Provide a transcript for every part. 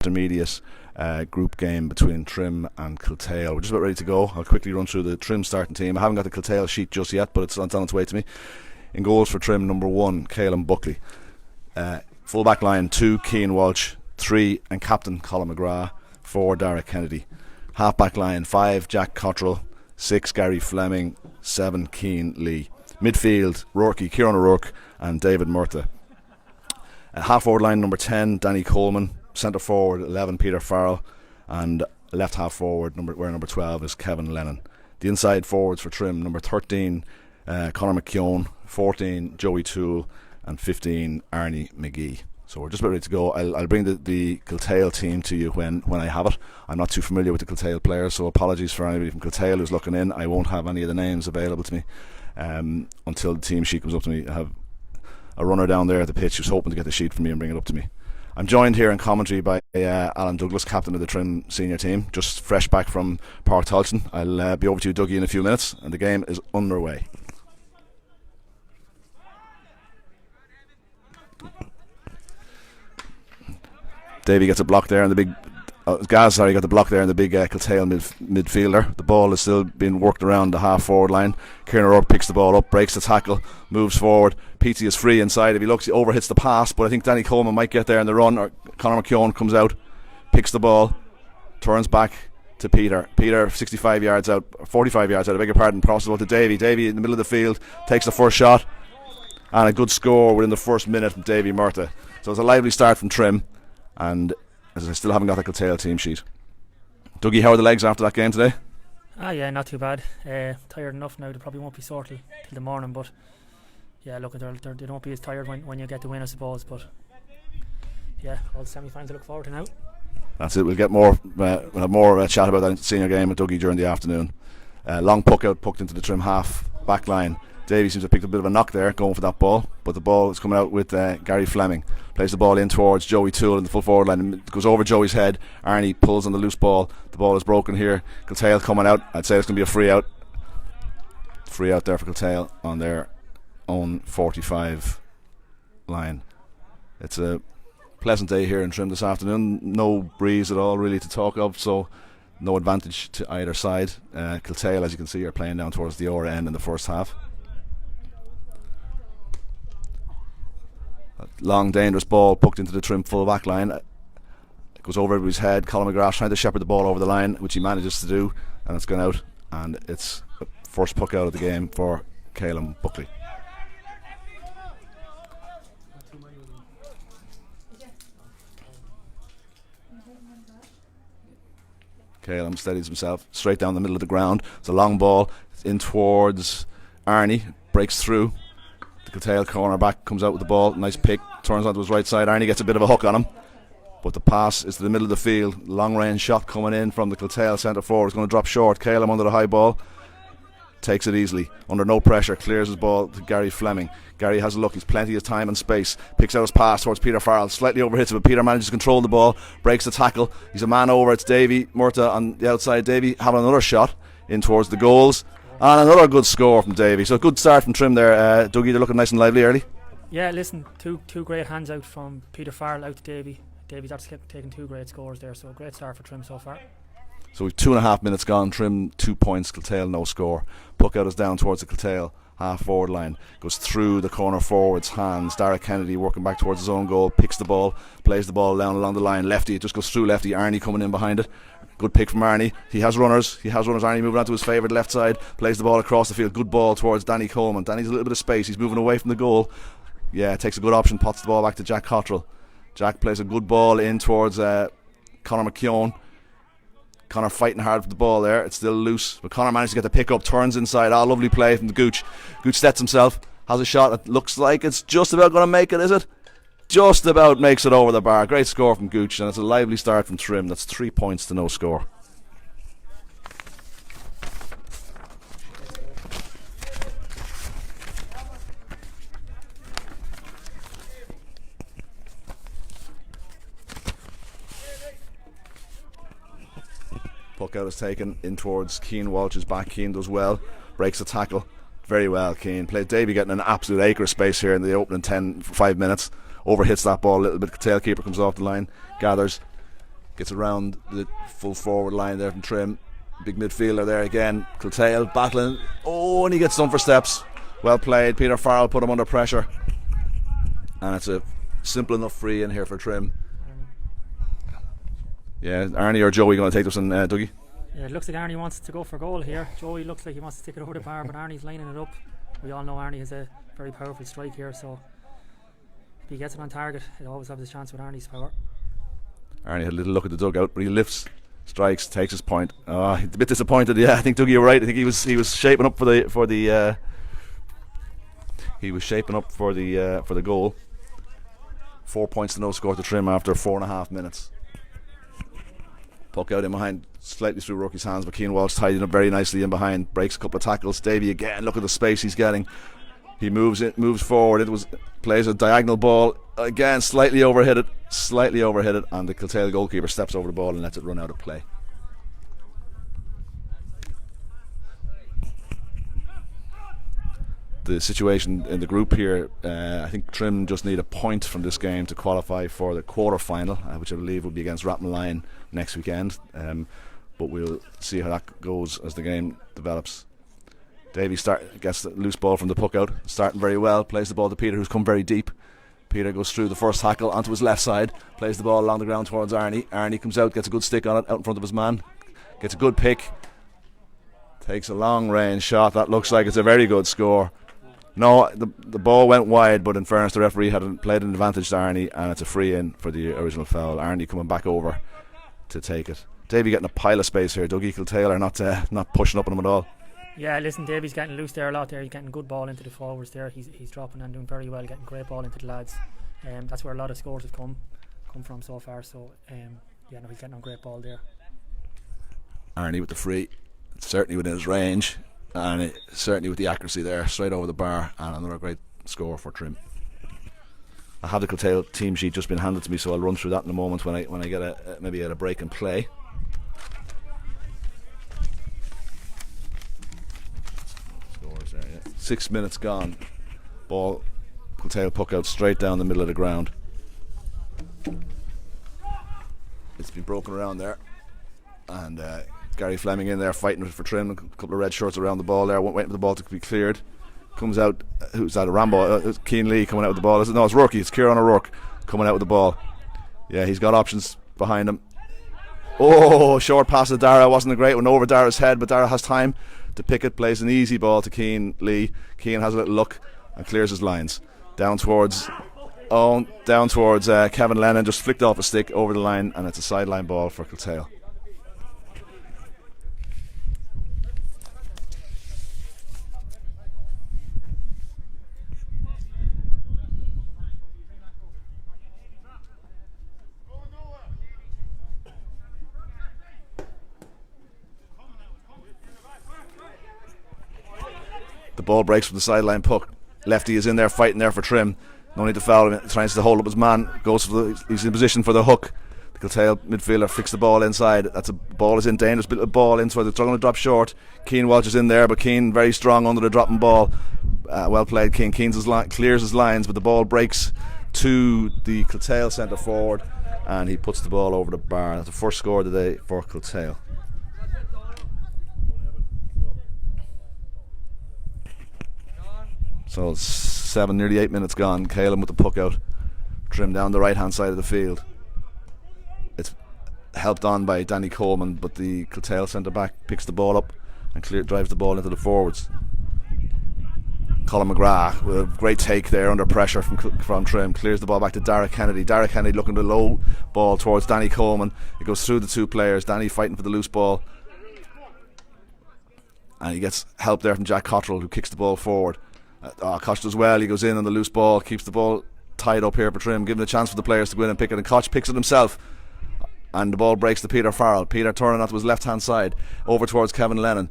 intermediate group game between Trim and Kiltale. We're just about ready to go. I'll quickly run through the Trim starting team. I haven't got the Kiltale sheet just yet, but it's on its way to me. In goals for Trim, number 1, Caelan Buckley. Full back line, 2, Cian Walsh. 3, and captain Colin McGrath. 4, Derek Kennedy. Half back line, 5, Jack Cottrell. 6, Gary Fleming. 7, Cian Lee. Midfield, Kieran O'Rourke and David Murtagh. Half forward line, number 10, Danny Coleman. Centre forward, 11, Peter Farrell. And left half forward, number 12 is Kevin Lennon. The inside forwards for Trim, number 13, Conor McKeown. 14, Joey Toole. And 15, Arnie McGee. So we're just about ready to go. I'll bring the Kiltale team to you when I have it. I'm not too familiar with the Kiltale players, so apologies for anybody from Kiltale who's looking in. I won't have any of the names available to me until the team sheet comes up to me. I have a runner down there at the pitch who's hoping to get the sheet from me and bring it up to me. I'm joined here in commentary by Alan Douglas, captain of the Trim senior team, just fresh back from Park Tolson. I'll be over to you, Dougie, in a few minutes, and the game is underway. Davey gets a block there, and the big Gaz got the block there, and the big Kiltale midfielder. The ball is still being worked around the half forward line. Kieran O'Rourke picks the ball up, breaks the tackle, moves forward. Peaty is free inside. If he looks, he overhits the pass, but I think Danny Coleman might get there in the run. Or Conor McKeown comes out, picks the ball, turns back to Peter. Peter 45 yards out, 45 yards out, I beg your pardon, passes the ball to Davey. Davey in the middle of the field takes the first shot, and a good score within the first minute from Davey Murtagh. So it's a lively start from Trim. And as I still haven't got the Kiltale team sheet. Dougie, how are the legs after that game today? Yeah, not too bad. Tired enough now. They probably won't be sore till the morning, but yeah, look, they don't be as tired when you get the win, I suppose. But yeah, all the semi-finals to look forward to now. That's it. We'll get more. We'll have more chat about that senior game with Dougie during the afternoon. Long puck out, pucked into the Trim half back line. Davey seems to have picked up a bit of a knock there, going for that ball, but the ball is coming out with Gary Fleming. Plays the ball in towards Joey Toole in the full forward line. It goes over Joey's head. Arnie pulls on the loose ball. The ball is broken here. Kiltale coming out. I'd say it's going to be a free out. Free out there for Kiltale on their own 45 line. It's a pleasant day here in Trim this afternoon. No breeze at all really to talk of, so no advantage to either side. Kiltale, as you can see, are playing down towards the Ora end in the first half. Long dangerous ball pucked into the Trim full back line. It goes over everybody's head. Colin McGrath trying to shepherd the ball over the line, which he manages to do, and it's gone out, and it's the first puck out of the game for Caelan Buckley. Caelan steadies himself straight down the middle of the ground. It's a long ball. It's in towards Arnie, breaks through. Kiltale corner back comes out with the ball, nice pick, turns onto his right side. Arnie gets a bit of a hook on him, but the pass is to the middle of the field. Long range shot coming in from the Kiltale centre forward. It's going to drop short. Caelan under the high ball, takes it easily under no pressure, clears his ball to Gary Fleming. Gary has a look, he's plenty of time and space, picks out his pass towards Peter Farrell, slightly overhits it, but Peter manages to control the ball, breaks the tackle. He's a man over. It's Davey Murtagh on the outside. Davey having another shot in towards the goals. And another good score from Davey. So a good start from Trim there. Dougie, they're looking nice and lively early. Yeah, listen, two great hands out from Peter Farrell out to Davey. Davey's actually taken 2 great scores there, so a great start for Trim so far. So we've 2.5 minutes gone. Trim 2 points, Kiltale no score. Puck out is down towards the Kiltale half forward line. Goes through the corner forward's hands. Derek Kennedy working back towards his own goal. Picks the ball, plays the ball down along the line. Lefty, it just goes through lefty. Arnie coming in behind it. Good pick from Arnie. He has runners. Arnie moving on to his favourite left side. Plays the ball across the field. Good ball towards Danny Coleman. Danny's a little bit of space. He's moving away from the goal. Yeah, takes a good option. Pots the ball back to Jack Cottrell. Jack plays a good ball in towards Conor McKeown. Conor fighting hard for the ball there. It's still loose, but Conor managed to get the pick up. Turns inside. Lovely play from the Gooch. Gooch sets himself. Has a shot. It looks like it's just about going to make it, is it? Just about makes it over the bar. Great score from Gooch, and it's a lively start from Trim. That's 3 points to no score. Puck out is taken in towards Cian Walsh's back. Cian does well, breaks the tackle very well. Cian played Davey getting an absolute acre of space here in the opening 5 minutes. Overhits that ball a little bit. The tailkeeper comes off the line, gathers, Gets around the full forward line there from Trim. Big midfielder there again. Kiltale battling. Oh, and he gets done for steps. Well played. Peter Farrell put him under pressure. And it's a simple enough free in here for Trim. Yeah, Arnie or Joey going to take this one, Dougie? Yeah, it looks like Arnie wants to go for goal here. Joey looks like he wants to stick it over the bar, but Arnie's lining it up. We all know Arnie has a very powerful strike here, so if he gets it on target, he'll always have his chance with Arnie's power. Arnie had a little look at the dugout, but he lifts, strikes, takes his point. He's a bit disappointed. Yeah, I think Dougie, you're right. I think he was shaping up for the goal. 4 points to no score to Trim after 4.5 minutes. Puck out in behind, slightly through Rookie's hands, but Cian Walsh tidying up very nicely in behind, breaks a couple of tackles. Davey again, look at the space he's getting. He moves forward. Plays a diagonal ball again, slightly overhit it, and the Kiltale goalkeeper steps over the ball and lets it run out of play. The situation in the group here, I think Trim just need a point from this game to qualify for the quarter final, which I believe will be against Rathmolline next weekend, but we'll see how that goes as the game develops. Davey gets the loose ball from the puck out, starting very well, plays the ball to Peter, who's come very deep. Peter goes through the first tackle onto his left side, plays the ball along the ground towards Arnie. Arnie comes out, gets a good stick on it out in front of his man, gets a good pick, takes a long range shot. That looks like it's a very good score. No, the ball went wide, but in fairness, the referee had played an advantage to Arnie, and it's a free in for the original foul. Arnie coming back over to take it. Davey getting a pile of space here. Dougie Kiltale are not pushing up on him at all. Yeah, listen, Davey's getting loose there a lot there. He's getting good ball into the forwards there. He's dropping and doing very well, getting great ball into the lads. That's where a lot of scores have come from so far. So he's getting on great ball there. Arnie with the free, certainly within his range. And certainly with the accuracy there, straight over the bar, and another great score for Trim. I have the Kiltale team sheet just been handed to me, so I'll run through that in a moment when I get maybe a break and play. Scores there, yeah. 6 minutes gone. Ball, Kiltale puck out straight down the middle of the ground. It's been broken around there, and Gary Fleming in there fighting for Trim. A couple of red shirts around the ball there, waiting for the ball to be cleared. Comes out, who's that? A Rambo? Cian Lee coming out with the ball. No, it's Rourke. It's Kieran O'Rourke coming out with the ball. Yeah, he's got options behind him. Oh, short pass to Dara. Wasn't a great one over Dara's head, but Dara has time to pick it. Plays an easy ball to Cian Lee. Cian has a little look and clears his lines. Down towards Kevin Lennon. Just flicked off a stick over the line, and it's a sideline ball for Kiltale. The ball breaks from the sideline puck. Lefty is in there fighting there for Trim. No need to foul him. Tries to hold up his man. He's in position for the hook. The Kiltale midfielder flicks the ball inside. Ball is in dangerous bit of ball in, so they're going to drop short. Cian Walsh is in there, but Cian very strong under the dropping ball. Well played, Cian. Cian clears his lines, but the ball breaks to the Kiltale centre forward, and he puts the ball over the bar. That's the first score of the day for Kiltale. So 7, nearly 8 minutes gone. Caelan with the puck out. Trim down the right hand side of the field. It's helped on by Danny Coleman, but the Kiltale centre back picks the ball up and drives the ball into the forwards. Colin McGrath with a great take there under pressure from Trim. Clears the ball back to Dara Kennedy. Dara Kennedy looking to low ball towards Danny Coleman. It goes through the two players. Danny fighting for the loose ball. And he gets help there from Jack Cottrell, who kicks the ball forward. Koch does well. He goes in on the loose ball, keeps the ball tied up here for Trim, giving a chance for the players to go in and pick it, and Koch picks it himself, and the ball breaks to Peter Farrell. Peter turning onto his left hand side over towards Kevin Lennon.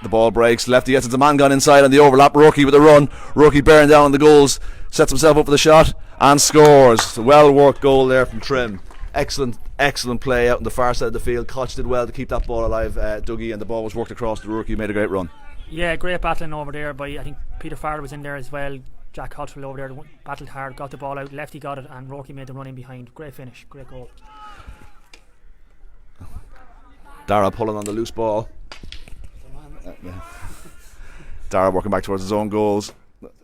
The ball breaks, lefty gets it, the man gone inside on the overlap. Rookie with a run, Rookie bearing down on the goals, sets himself up for the shot and scores. A well worked goal there from Trim. Excellent play out on the far side of the field. Koch did well to keep that ball alive, Dougie, and the ball was worked across. The Rookie made a great run. Yeah, great battling over there by, I think Peter Farrell was in there as well. Jack Cottrell over there battled hard, got the ball out, lefty got it, and Rourke made the run in behind. Great finish, great goal. Dara pulling on the loose ball. Dara working back towards his own goals.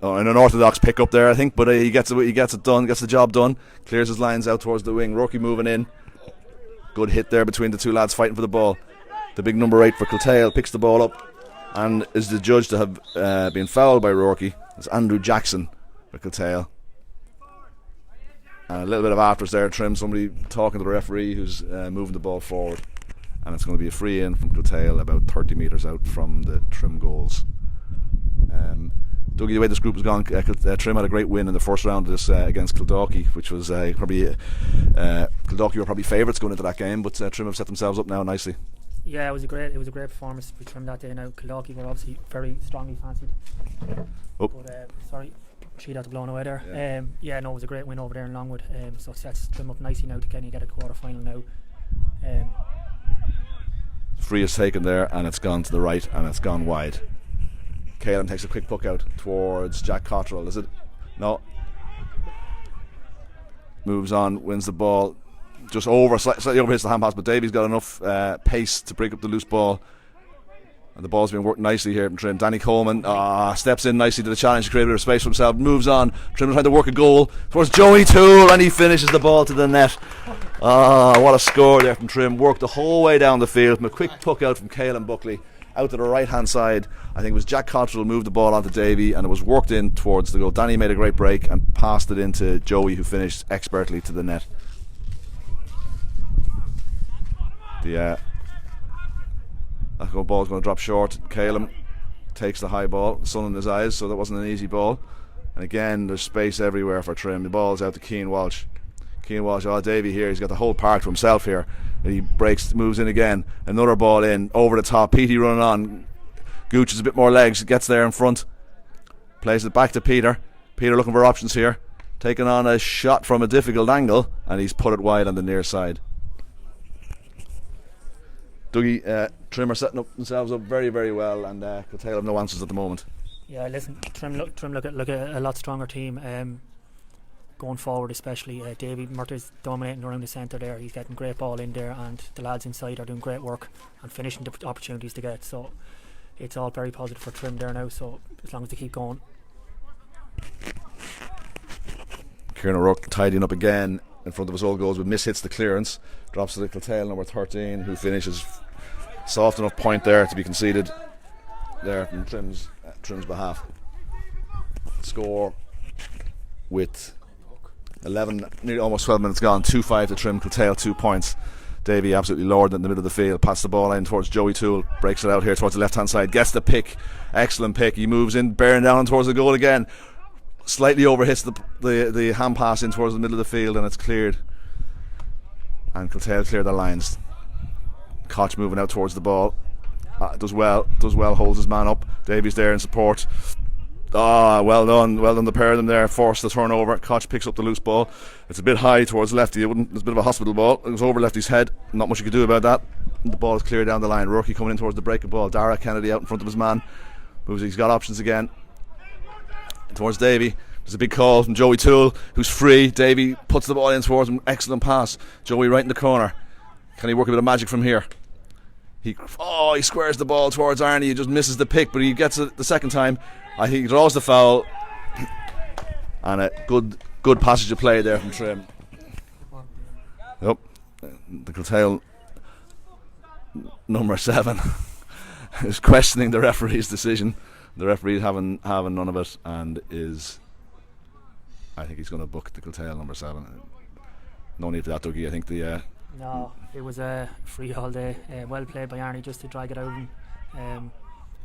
In an orthodox pick up there, I think, but he gets it done, gets the job done. Clears his lines out towards the wing. Rourke moving in. Good hit there between the two lads fighting for the ball. The big number 8 for Kiltale picks the ball up and is the judge to have been fouled by Rourke. It's Andrew Jackson for Kiltale. And a little bit of afters there, Trim, somebody talking to the referee who's moving the ball forward. And it's going to be a free in from Kiltale about 30 metres out from the Trim goals. Dougie, the way this group has gone, Trim had a great win in the first round of this against Kildalkey, which was probably Kildalkey were probably favourites going into that game, but Trim have set themselves up now nicely. Yeah, it was a great performance with Trim that day. Now Kildalkey were obviously very strongly fancied. But sorry, she'd have to blown away there. Yeah. No, it was a great win over there in Longwood. So sets Trim up nicely now to kind of get a quarter final now. Free is taken there, and it's gone to the right, and it's gone wide. Caelan takes a quick puck out towards Jack Cottrell. Is it? No. Moves on, wins the ball. Just slightly overhits the hand pass, but Davy's got enough pace to break up the loose ball. And the ball's been worked nicely here from Trim. Danny Coleman steps in nicely to the challenge to create a bit of space for himself. Moves on. Trim trying to work a goal towards Joey Toole, and he finishes the ball to the net. What a score there from Trim. Worked the whole way down the field from a quick puck out from Caelan Buckley. Out to the right hand side, I think it was Jack Cottrell moved the ball onto Davy, and it was worked in towards the goal. Danny made a great break and passed it into Joey, who finished expertly to the net. That ball is going to drop short. Caelan takes the high ball, sun in his eyes, so that wasn't an easy ball. And again, there's space everywhere for Trim. The ball's out to Cian Walsh. Cian Walsh, Davy here, he's got the whole park to himself here. And he breaks, moves in again. Another ball in, over the top. Petey running on. Gooch is a bit more legs, gets there in front. Plays it back to Peter. Peter looking for options here. Taking on a shot from a difficult angle, and he's put it wide on the near side. Dougie, Trim are setting themselves up very, very well, and Kiltale have no answers at the moment. Yeah, listen, Trim look at a lot stronger team. Going forward, especially Davy Murtaugh's dominating around the centre there. He's getting great ball in there, and the lads inside are doing great work and finishing the opportunities to get. So it's all very positive for Trim there now. So as long as they keep going. Kieran O'Rourke tidying up again in front of his old goals, but mishits the clearance. Drops to the Kiltale number 13, who finishes soft enough point there to be conceded there from Trim's behalf. Score with 11, nearly almost 12 minutes gone. 2-5 to Trim. Kiltale 2 points. Davy absolutely lowered in the middle of the field. Passes the ball in towards Joey Toole. Breaks it out here towards the left hand side. Gets the pick. Excellent pick. He moves in, bearing down towards the goal again. Slightly overhits the hand pass in towards the middle of the field, and it's cleared. And Kiltale clear their lines. Koch moving out towards the ball. Does well, holds his man up. Davy's there in support. Well done the pair of them there. Forced the turnover. Koch picks up the loose ball. It's a bit high towards lefty. It's a bit of a hospital ball. It was over lefty's head. Not much you could do about that. The ball is clear down the line. Rourke coming in towards the break of ball. Dara Kennedy out in front of his man. He's got options again. Towards Davy. There's a big call from Joey Toole, who's free. Davy puts the ball in towards him. Excellent pass. Joey right in the corner. Can he work a bit of magic from here? He squares the ball towards Arnie. He just misses the pick, but he gets it the second time. I think he draws the foul, and a good passage of play there from Trim. Yep, the Kiltale number 7 is questioning the referee's decision. The referee having none of it, and I think he's going to book the Kiltale number 7. No need for that, Dougie. I think No, it was a free all day. Well played by Arnie just to drag it out.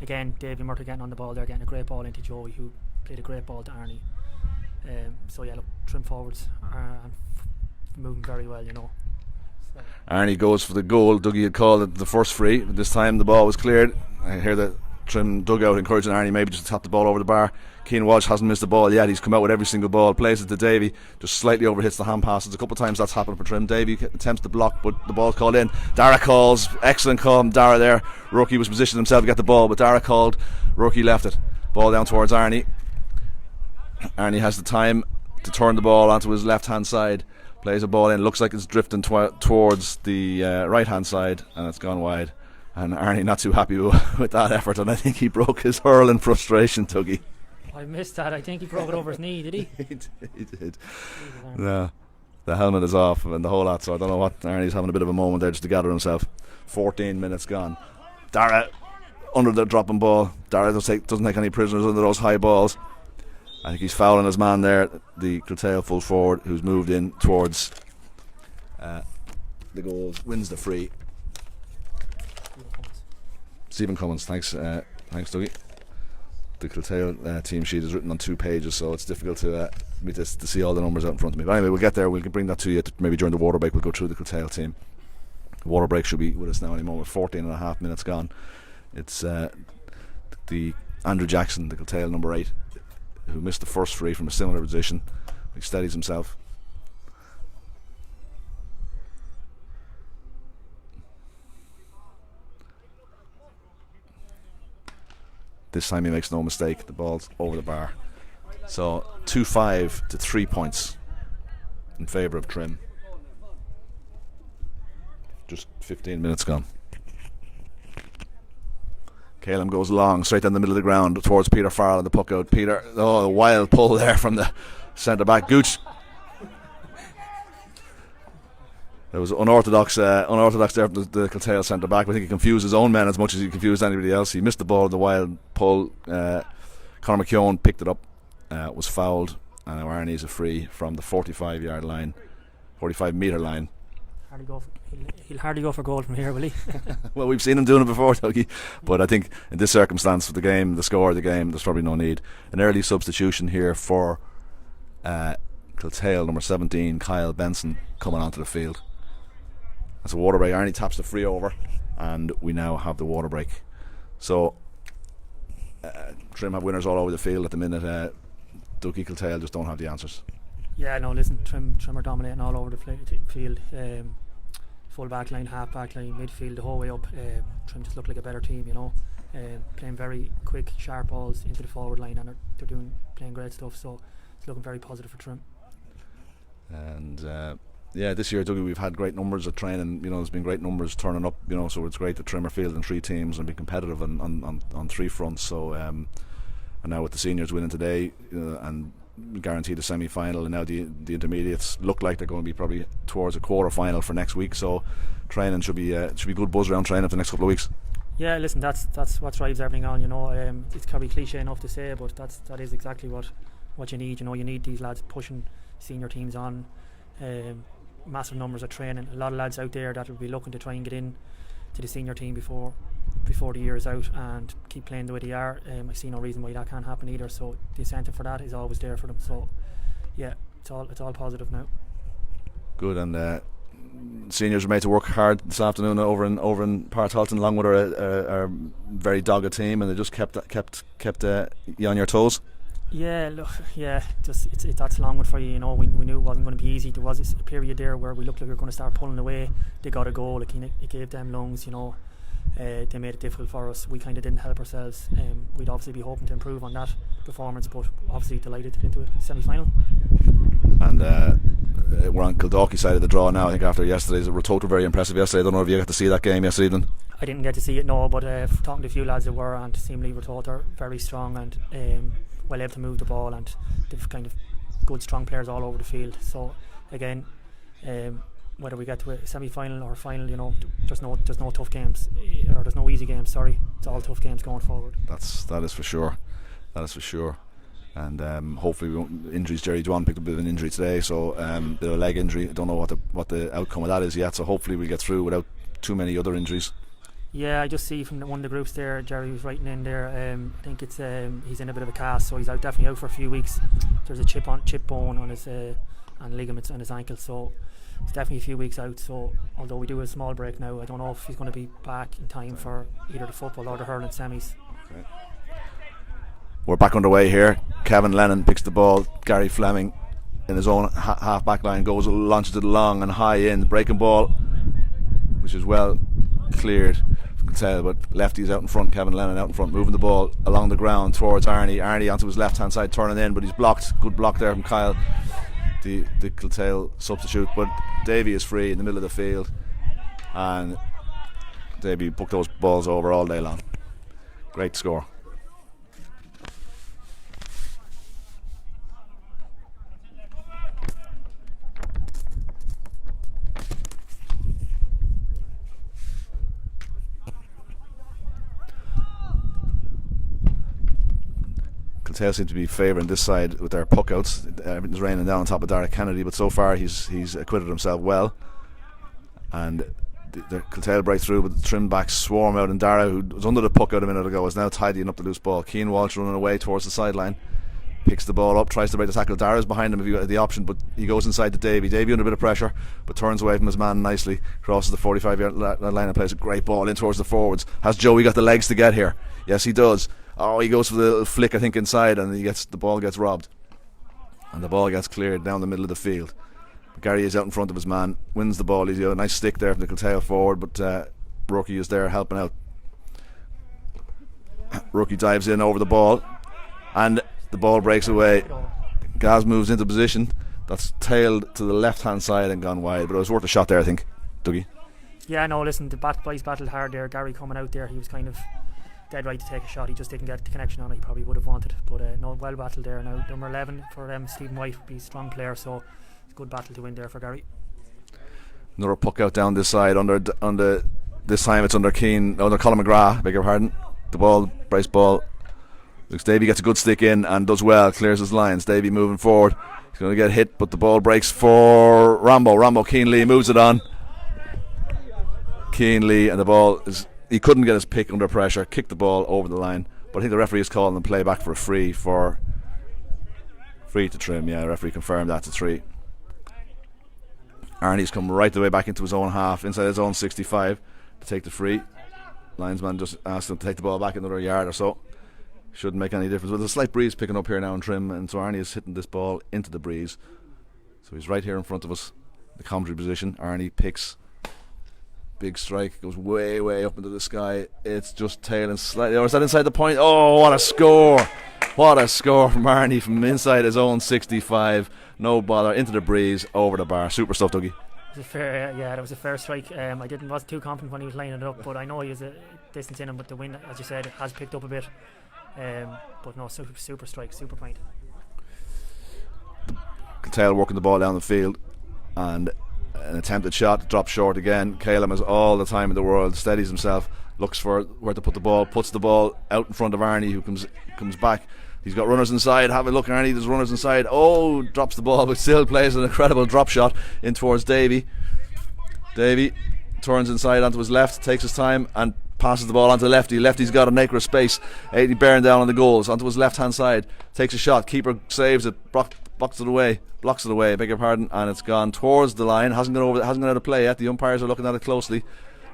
Again, Davy Murtaugh getting on the ball there, getting a great ball into Joey, who played a great ball to Arnie. Trim forwards and moving very well, So. Arnie goes for the goal. Dougie had called it the first free. This time the ball was cleared. I hear the Trim dugout encouraging Arnie maybe just to tap the ball over the bar. Cian Walsh hasn't missed the ball yet. He's come out with every single ball, plays it to Davy, just slightly overhits the hand passes. A couple of times that's happened for Trim. Davy attempts to block, but the ball's called in. Dara calls, excellent call from Dara there. Rourke was positioning himself to get the ball, but Dara called. Rourke left it. Ball down towards Arnie. Arnie has the time to turn the ball onto his left hand side. Plays a ball in. Looks like it's drifting towards the right hand side, and it's gone wide. And Arnie not too happy with that effort, and I think he broke his hurling frustration, Tuggy. I missed that. I think he broke it over his knee, did he? He did. Yeah. The helmet is off and the whole lot, so I don't know what. Arnie's having a bit of a moment there just to gather himself. 14 minutes gone. Dara under the dropping ball. Dara doesn't take any prisoners under those high balls. I think he's fouling his man there, the Kiltale full forward, who's moved in towards the goals, wins the free. Stephen Cummins, thanks Dougie. The Kiltale team sheet is written on 2 pages, so it's difficult to see all the numbers out in front of me. But anyway, we'll get there. We'll bring that to you maybe during the water break. We'll go through the Kiltale team. The water break should be with us now any moment. 14 and a half minutes gone. It's the Andrew Jackson, the Kiltale number 8, who missed the first free from a similar position. He steadies himself. This time he makes no mistake. The ball's over the bar. So 2-5 to 3 points in favour of Trim. Just 15 minutes gone. Caleb goes long, straight down the middle of the ground towards Peter Farrell and the puck out. Peter, a wild pull there from the centre back. Gooch. There was unorthodox there from the Kiltale centre back. I think he confused his own men as much as he confused anybody else. He missed the ball, the wild pull. Conor McKeown picked it up, was fouled, and now Arnie's a free from the 45-metre line. He'll hardly go for goal from here, will he? Well, we've seen him doing it before, Dougie. But I think in this circumstance, for the game, the score of the game, there's probably no need. An early substitution here for Kiltale, number 17, Kyle Benson, coming onto the field. That's a water break. Arnie taps the free over, and we now have the water break. So Trim have winners all over the field at the minute. Dougie, Kiltale just don't have the answers. Yeah, no, listen, Trim are dominating all over the field. Full back line, half back line, midfield, the whole way up. Trim just look like a better team, you know. Playing very quick, sharp balls into the forward line, and they're playing great stuff. So it's looking very positive for Trim. And this year, Dougie, we've had great numbers at training. You know, there's been great numbers turning up. You know, so it's great that Trim are fielding 3 teams and be competitive on 3 fronts. So and now with the seniors winning today, and guaranteed a semi-final, and now the intermediates look like they're going to be probably towards a quarter-final for next week. So training should be good buzz around training for the next couple of weeks. Yeah, listen, that's what drives everything on. You know, it's probably cliche enough to say, but that is exactly what you need. You know, you need these lads pushing senior teams on. Massive numbers of training. A lot of lads out there that will be looking to try and get in to the senior team before the year is out and keep playing the way they are. I see no reason why that can't happen either. So the incentive for that is always there for them. So yeah, it's all positive now. Good. And seniors are made to work hard this afternoon over in Parthalton, along with our very dogged team, and they just kept you on your toes. Yeah, look, that's long one for you. You know, we knew it wasn't going to be easy. There was a period there where we looked like we were going to start pulling away. They got a goal. It gave them lungs. You know, they made it difficult for us. We kind of didn't help ourselves. We'd obviously be hoping to improve on that performance, but obviously delighted to get into a semi-final. And we're on Kildalkey side of the draw now. I think after yesterday's, Ratoath were very impressive yesterday. I don't know if you got to see that game yesterday evening. I didn't get to see it, no, but talking to a few lads that were, and seemingly Ratoath are very strong and well able to move the ball, and they've kind of good strong players all over the field. So again, whether we get to a semi-final or a final, you know, there's no tough games, or there's no easy games. Sorry, it's all tough games going forward. That is for sure. And hopefully we won't. Injuries. Jerry Dwan picked up a bit of an injury today, so bit of a leg injury. I don't know what the outcome of that is yet. So hopefully we get through without too many other injuries. Yeah, I just see from one of the groups there, Jerry was writing in there. I think it's he's in a bit of a cast, so he's definitely out for a few weeks. There's a chip bone on his and ligaments on his ankle, so it's definitely a few weeks out. So although we do a small break now, I don't know if he's going to be back in time for either the football or the hurling semis. Okay. We're back underway here. Kevin Lennon picks the ball. Gary Fleming in his own half back line launches it long and high in, breaking ball, which is well cleared. You can tell, but lefty's out in front. Kevin Lennon out in front, moving the ball along the ground towards Arnie. Arnie onto his left hand side, turning in, but he's blocked. Good block there from Kyle. the Kiltale substitute, but Davy is free in the middle of the field, and Davy booked those balls over all day long. Great score. Kiltale seem to be favouring this side with their puck outs. Everything's raining down on top of Derek Kennedy, but so far he's acquitted himself well. And the Kiltale break through, but the Trim backs swarm out, and Dara, who was under the puck out a minute ago, is now tidying up the loose ball. Keane Walsh running away towards the sideline, picks the ball up, tries to break the tackle. Dara's behind him if he got the option, but he goes inside to Davy. Davy under a bit of pressure, but turns away from his man nicely, crosses the 45-yard line and plays a great ball in towards the forwards. Has Joey got the legs to get here? Yes, he does. Oh, he goes for the little flick, I think, inside, and the ball gets robbed, and the ball gets cleared down the middle of the field. Gary is out in front of his man, wins the ball. He's got a nice stick there from the Kiltale forward, but Rookie is there helping out. Rookie dives in over the ball, and the ball breaks away. Gaz moves into position. That's tailed to the left hand side and gone wide, but it was worth a shot there, I think. Dougie? Yeah, no, listen, the boys battled hard there. Gary coming out there, he was kind of dead right to take a shot. He just didn't get the connection on it he probably would have wanted, but no, well battled there. Now number 11 for Stephen White would be a strong player, so it's a good battle to win there for Gary. Another puck out down this side under this time it's under Colin McGrath, beg your pardon. The ball, Bryce ball. Looks Davy gets a good stick in and does well, clears his lines. Davy moving forward, he's going to get hit, but the ball breaks for Rambo Keenly moves it on. Keenly, and the ball is, he couldn't get his pick under pressure, kicked the ball over the line, but I think the referee is calling and play back for a free to Trim. Yeah, the referee confirmed that's a 3. Arnie's come right the way back into his own half, inside his own 65 to take the free. Linesman just asked him to take the ball back another yard or so. Shouldn't make any difference. But there's a slight breeze picking up here now in Trim, and so Arnie is hitting this ball into the breeze. So he's right here in front of us, the commentary position. Arnie picks, big strike, goes way up into the sky. It's just tailing slightly. Or is that inside the point? Oh, what a score! What a score from Arnie from inside his own 65. No bother, into the breeze, over the bar. Super stuff, Dougie. That was a fair strike. I wasn't too confident when he was lining it up, but I know he was a distance in him, but the wind, as you said, has picked up a bit. But no, super strike, super point. Kiltale working the ball down the field, and an attempted shot drops short again. Caleb has all the time in the world, steadies himself, looks for where to put the ball, puts the ball out in front of Arnie, who comes back. He's got runners inside. Have a look, Arnie. There's runners inside. Oh, drops the ball, but still plays an incredible drop shot in towards Davy. Davy turns inside onto his left, takes his time, and passes the ball onto Lefty. Lefty's got an acre of space. 80 bearing down on the goals onto his left hand side. Takes a shot. Keeper saves it. Blocks it away. Beg your pardon. And it's gone towards the line. Hasn't gone out of play yet. The umpires are looking at it closely,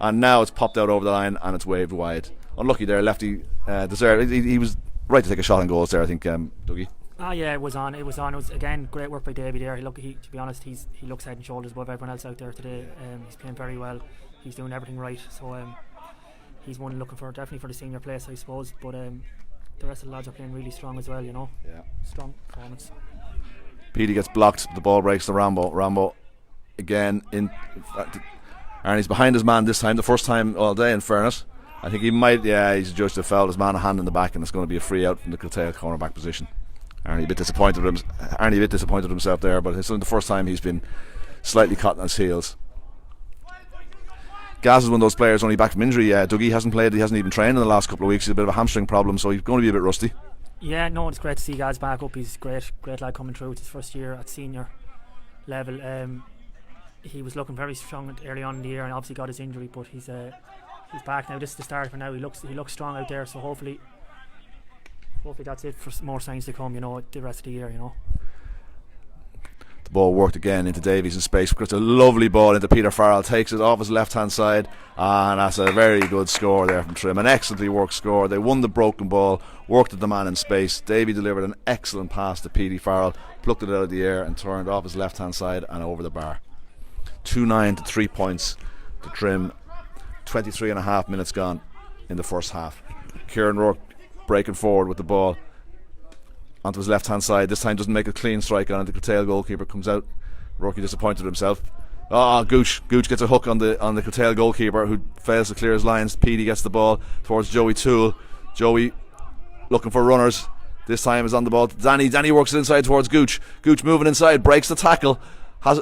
and now it's popped out over the line and it's waved wide. Unlucky there. Lefty deserved. He was right to take a shot on goals there, I think, Dougie. Yeah, it was on. It was again great work by Davy there. To be honest, he looks head and shoulders above everyone else out there today. He's playing very well. He's doing everything right. So he's one looking for definitely for the senior place, I suppose. But the rest of the lads are playing really strong as well. You know. Yeah. Strong performance. Petey gets blocked. The ball breaks to Rambo. Rambo again in. Arnie's behind his man this time. The first time all day, in fairness. I think he might. Yeah, he's judged to foul his man a hand in the back, and it's going to be a free out from the Kiltale cornerback position. Arnie a bit disappointed himself there, but it's the first time he's been slightly caught on his heels. Gaz is one of those players only back from injury. Dougie hasn't played. He hasn't even trained in the last couple of weeks. He's a bit of a hamstring problem, so he's going to be a bit rusty. Yeah, no, it's great to see Gaz back up. He's great lad coming through. It's his first year at senior level. He was looking very strong early on in the year, and obviously got his injury, but he's back now. This is the start for now. He looks strong out there, so hopefully that's it for more signs to come, the rest of the year, The ball worked again into Davies in space. It's a lovely ball into Peter Farrell, takes it off his left hand side, and that's a very good score there from Trim. An excellently worked score. They won the broken ball, worked at the man in space. Davy delivered an excellent pass to Petey Farrell, plucked it out of the air and turned off his left hand side and over the bar. 2-9 to 3 points to Trim. 23 and a half minutes gone in the first half. Kieran Rourke breaking forward with the ball. onto his left hand side. This time doesn't make a clean strike on it. The Kiltale goalkeeper comes out. Rourke disappointed himself. Gooch gets a hook on the Kiltale goalkeeper, who fails to clear his lines. Petey gets the ball towards Joey Toole. Joey looking for runners. This time is on the ball. Danny works it inside towards Gooch. Gooch moving inside, breaks the tackle,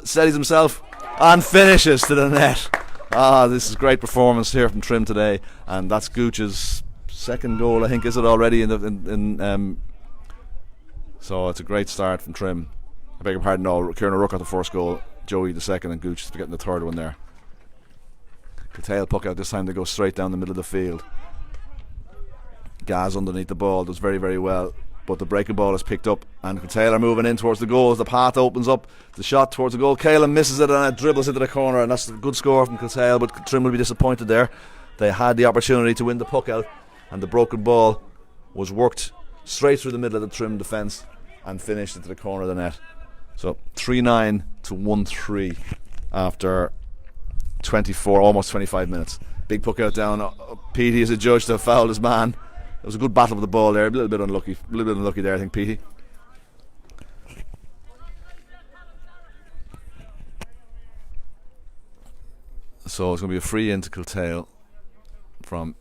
steadies himself and finishes to the net. This is great performance here from Trim today, and that's Gooch's second goal, I think, is it already so it's a great start from Trim. I beg your pardon, no, Kieran O'Rourke got the first goal, Joey the second, and Gooch is getting the third one there. Kiltale puck out this time. They go straight down the middle of the field. Gaz underneath the ball does very, very well, but the breaking ball is picked up, and Kiltale are moving in towards the goals. The path opens up, the shot towards the goal. Caelan misses it and it dribbles into the corner, and that's a good score from Kiltale, but Trim will be disappointed there. They had the opportunity to win the puck out, and the broken ball was worked straight through the middle of the Trim defence and finished into the corner of the net. So 3-9 to 1-3 after 24, almost 25 minutes. Big puck out down. Petey is adjudged to have fouled his man. It was a good battle with the ball there. A little bit unlucky there, I think, Petey. So it's going to be a free into Kiltale from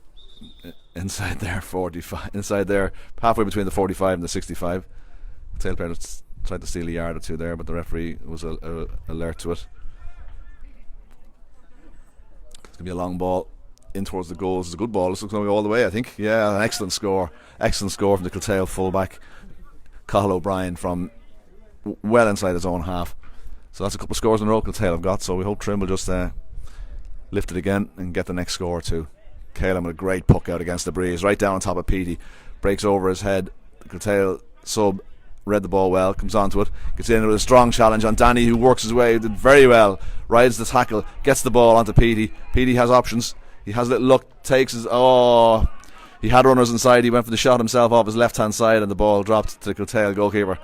inside there, 45, inside there, halfway between the 45 and the 65. Kiltale player tried to steal a yard or two there, but the referee was alert to it. It's going to be a long ball in towards the goals. It's a good ball. This looks going to go all the way, I think. Yeah, an excellent score from the Kiltale fullback Cathal O'Brien from well inside his own half. So that's a couple of scores in a row Kiltale have got, so we hope Trim will just lift it again and get the next score too. Caelan with a great puck out against the breeze, right down on top of Petey, breaks over his head. The Kiltale sub read the ball well, comes onto it, gets in with a strong challenge on Danny, who works his way, did very well, rides the tackle, gets the ball onto Petey. Petey has options, he has a little look, takes his, he had runners inside, he went for the shot himself off his left hand side, and the ball dropped to the Kiltale goalkeeper.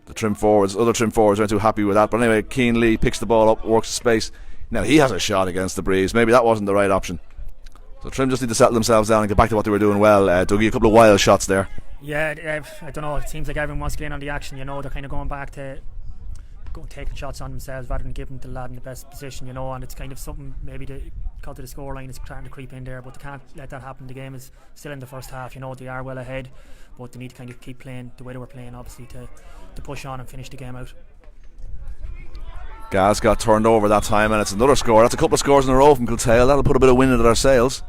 The other Trim forwards weren't too happy with that, but anyway, Cian Lee picks the ball up, works the space. Now he has a shot against the breeze, maybe that wasn't the right option. So Trim just need to settle themselves down and get back to what they were doing well. Dougie, a couple of wild shots there. Yeah, I don't know, it seems like everyone wants to get in on the action, you know. They're kind of going back to taking shots on themselves rather than giving the lad in the best position, you know, and it's kind of something maybe because of the scoreline is trying to creep in there, but they can't let that happen. The game is still in the first half, you know. They are well ahead, but they need to kind of keep playing the way they were playing, obviously, to push on and finish the game out. Gaz got turned over that time, and it's another score. That's a couple of scores in a row from Kiltale. That'll put a bit of wind into their sails.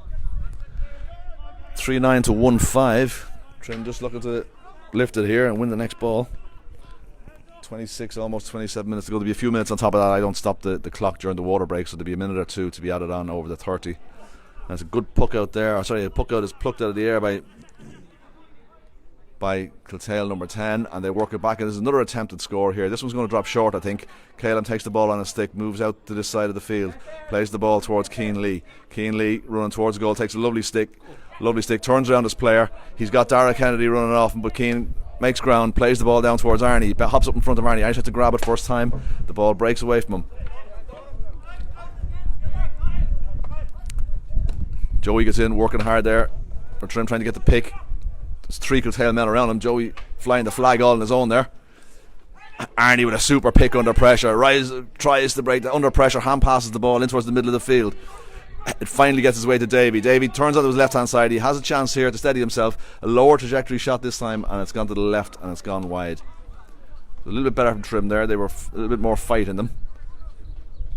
3-9 to 1-5. Trim just looking to lift it here and win the next ball. 26, almost 27 minutes to go. There'll be a few minutes on top of that. I don't stop the clock during the water break, so there'll be a minute or two to be added on over the 30. And it's a good puck out there. A puck out is plucked out of the air by Kiltale number 10, and they work it back, and there's another attempted score here. This one's going to drop short, I think. Caelan takes the ball on a stick, moves out to this side of the field, plays the ball towards Cian Lee. Cian Lee running towards the goal, takes a lovely stick, turns around his player. He's got Dara Kennedy running off him, but Cian makes ground, plays the ball down towards Arnie, hops up in front of Arnie. Arnie has to grab it first time. The ball breaks away from him. Joey gets in, working hard there for Trim, trying to get the pick. There's three Kiltale men around him. Joey flying the flag all on his own there. Arnie with a super pick under pressure, tries to break under pressure, hand passes the ball in towards the middle of the field. It finally gets his way to Davy. Davy turns onto his left hand side. He has a chance here to steady himself. A lower trajectory shot this time, and it's gone to the left and it's gone wide. A little bit better from Trim there. They were a little bit more fight in them,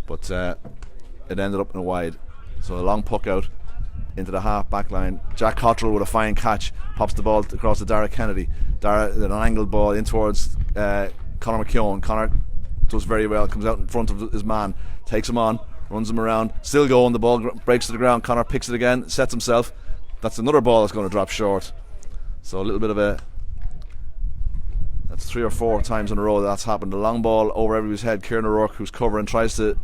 but it ended up in a wide. So a long puck out into the half back line. Jack Cottrell with a fine catch, pops the ball across to Dara Kennedy. Dara, an angled ball in towards Conor McKeown. Conor does very well, comes out in front of his man, takes him on, runs him around, still going, the ball breaks to the ground. Conor picks it again, sets himself. That's another ball that's going to drop short. So a little bit of that's 3 or 4 times in a row that's happened. The long ball over everybody's head. Kieran O'Rourke, who's covering, tries to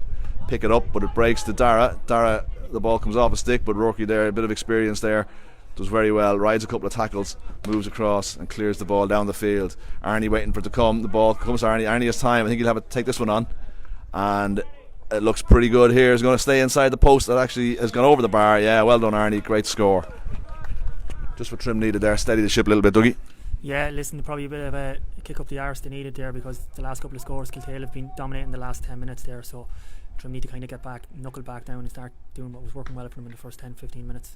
pick it up, but it breaks to Dara. The ball comes off a stick, but Rourke there, a bit of experience there, does very well, rides a couple of tackles, moves across and clears the ball down the field. Arnie waiting for it to come. The ball comes to Arnie. Arnie has time. I think he'll have to take this one on, and it looks pretty good here. He's going to stay inside the post. That actually has gone over the bar. Yeah, well done, Arnie. Great score. Just what Trim needed there. Steady the ship a little bit, Dougie. Yeah, listen, probably a bit of a kick up the arse they needed there, because the last couple of scores Kiltale have been dominating the last 10 minutes there, so Trim need to kind of get back, knuckle back down and start doing what was working well for them in the first 10-15 minutes.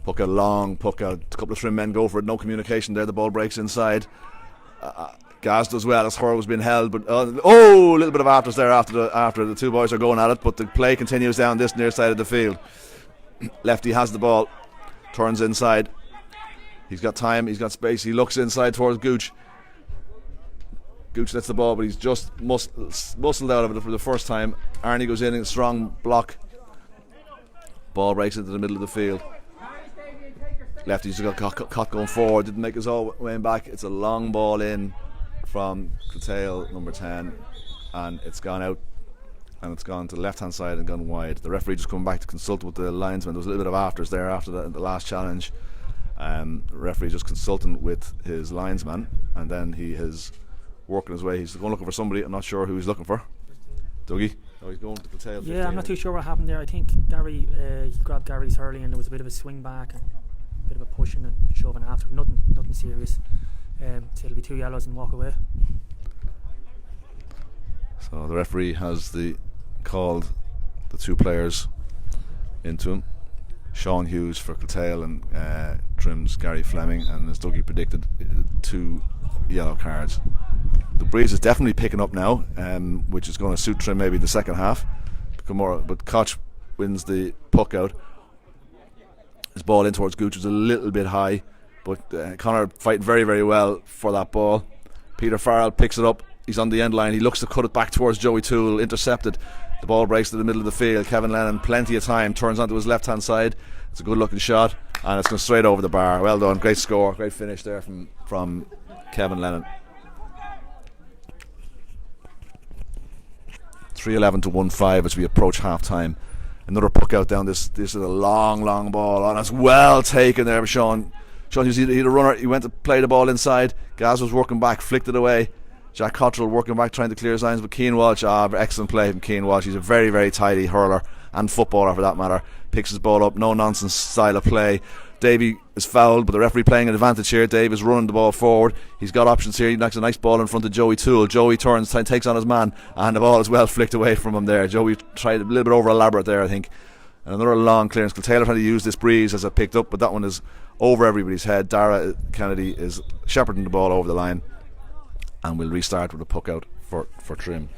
Puck out, long puck out, a couple of Trim men go for it, no communication there, the ball breaks inside. Gaz does well as Hurl was being held, but a little bit of afters there after the two boys are going at it, but the play continues down this near side of the field. Lefty has the ball, turns inside. He's got time, he's got space, he looks inside towards Gooch. Gooch lets the ball, but he's just muscled out of it for the first time. Arnie goes in a strong block. Ball breaks into the middle of the field. Lefty's got caught going forward, didn't make his all way back. It's a long ball in from Kiltale, number 10, and it's gone out, and it's gone to the left hand side and gone wide. The referee just coming back to consult with the linesman. There was a little bit of afters there after the last challenge. The referee just consulting with his linesman, and then he is working his way. He's going looking for somebody. I'm not sure who he's looking for. Dougie? Oh, he's going to Kiltale. Yeah, I'm not too sure what happened there. I think Gary, he grabbed Gary's hurling, and there was a bit of a swing back and a bit of a pushing and shoving after. Nothing serious. So it'll be 2 yellows and walk away. So the referee has called the two players into him. Sean Hughes for Kiltale and Trim's Gary Fleming, and as Dougie predicted, 2 yellow cards. The breeze is definitely picking up now, which is going to suit Trim maybe the second half. But Koch wins the puck out. His ball in towards Gooch was a little bit high, but Connor fighting very, very well for that ball. Peter Farrell picks it up. He's on the end line. He looks to cut it back towards Joey Toole. Intercepted. The ball breaks to the middle of the field. Kevin Lennon, plenty of time, turns onto his left hand side. It's a good looking shot, and it's going straight over the bar. Well done, great score, great finish there from Kevin Lennon. 3:11 to 1-5 as we approach half time. Another puck out down this is a long ball, and it's well taken there by Sean. Sean Hughes, he had a runner, he went to play the ball inside. Gaz was working back, flicked it away. Jack Cottrell working back, trying to clear his lines, but Cian Walsh, excellent play from Cian Walsh. He's a very, very tidy hurler and footballer for that matter. Picks his ball up, no nonsense style of play. Davey is fouled, but the referee playing an advantage here. Dave is running the ball forward. He's got options here. He knocks a nice ball in front of Joey Toole. Joey turns, takes on his man, and the ball is well flicked away from him there. Joey tried a little bit over elaborate there, I think. And another long clearance. Kiltale trying to use this breeze as it picked up, but that one is over everybody's head. Dara Kennedy is shepherding the ball over the line, and we'll restart with a puck out for Trim.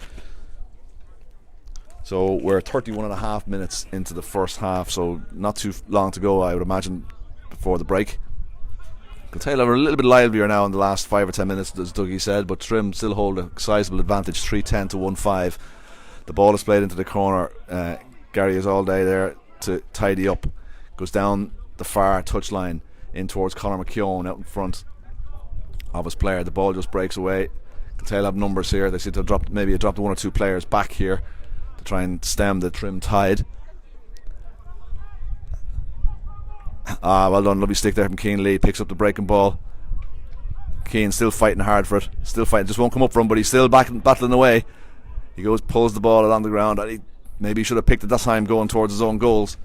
So we're 31.5 minutes into the first half, so not too long to go, I would imagine, before the break. Kiltale are a little bit livelier now in the last 5 or 10 minutes, as Dougie said, but Trim still hold a sizable advantage, 3:10 to 1-5. The ball is played into the corner. Gary is all day there to tidy up. Goes down the far touchline in towards Conor McKeown out in front of his player. The ball just breaks away. Kiltale have numbers here. They seem to have dropped 1 or 2 players back here to try and stem the Trim tide. Well done, lovely stick there from Cian Lee. Picks up the breaking ball. Cian still fighting hard for it. Still fighting, just won't come up for him, but he's still battling away. He goes, pulls the ball along the ground, and maybe he should have picked it that time going towards his own goals.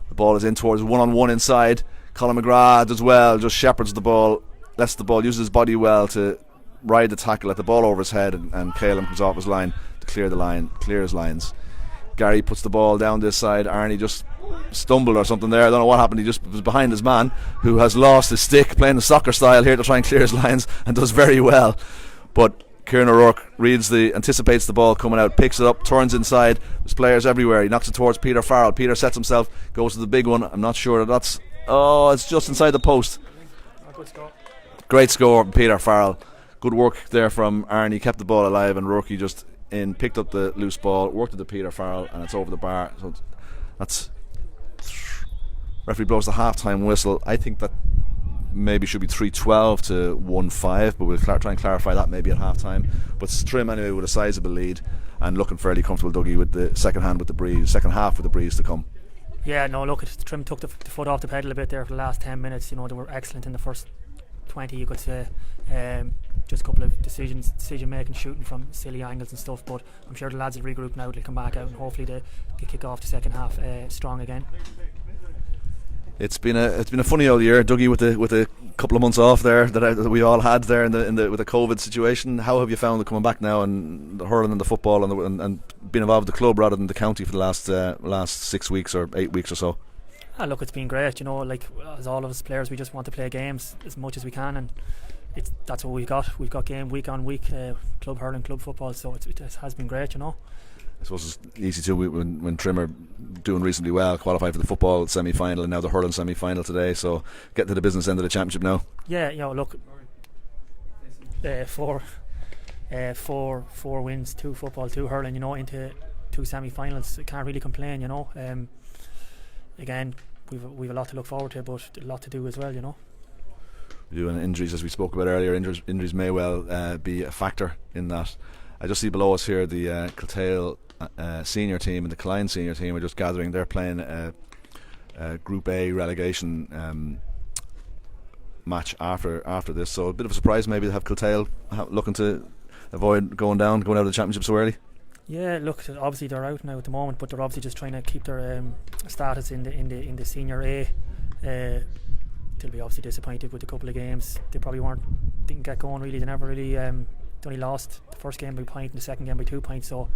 The ball is in towards 1-on-1 inside. Colin McGrath as well, just shepherds the ball, lets the ball, uses his body well to ride the tackle, let the ball over his head, and Caleb comes off his line to clear his lines. Gary puts the ball down this side. Arnie just stumbled or something there. I don't know what happened. He just was behind his man, who has lost his stick, playing the soccer style here to try and clear his lines, and does very well. But Kieran O'Rourke anticipates the ball coming out, picks it up, turns inside. There's players everywhere. He knocks it towards Peter Farrell. Peter sets himself, goes to the big one. I'm not sure that's. Oh, it's just inside the post. Good score. Great score from Peter Farrell. Good work there from Arnie. Kept the ball alive, and Rourke just picked up the loose ball, worked it to Peter Farrell, and it's over the bar. So that's. Referee blows the half-time whistle. I think that maybe should be 3:12 to 1-5, but we'll try and clarify that maybe at half-time. But Trim anyway with a sizable lead and looking fairly comfortable, Dougie, with the second half with the breeze to come. Yeah, no, look, Trim took the foot off the pedal a bit there for the last 10 minutes. You know, they were excellent in the first 20, you could say. Just a couple of decision making, shooting from silly angles and stuff, but I'm sure the lads will regroup now. They'll come back out and hopefully they kick off the second half strong again. It's been a funny old year, Dougie, with the couple of months off there that we all had there in the with the COVID situation. How have you found it coming back now and the hurling and the football and being involved with the club rather than the county for the last 6 weeks or 8 weeks or so? Look, it's been great. Like as all of us players, we just want to play games as much as we can, and that's what we've got. We've got game week on week, club hurling, club football. So it has been great. I suppose it's easy too when Trim are doing reasonably well, qualifying for the football semi-final and now the hurling semi-final today. So getting to the business end of the championship now. Yeah, look, four wins, 2 football, 2 hurling. Into 2 semi-finals. I can't really complain. Again, we've a lot to look forward to, but a lot to do as well. You and injuries, as we spoke about earlier, injuries may well be a factor in that. I just see below us here the Kiltale senior team and the Killeen senior team are just gathering. They're playing a Group A relegation match after this, so a bit of a surprise maybe to have Kiltale looking to avoid going out of the championship so early. Yeah, look, obviously they're out now at the moment, but they're obviously just trying to keep their status in the senior A. They'll be obviously disappointed with a couple of games. They probably didn't get going really. They never really. They only lost the first game by a point and the second game by 2 points. So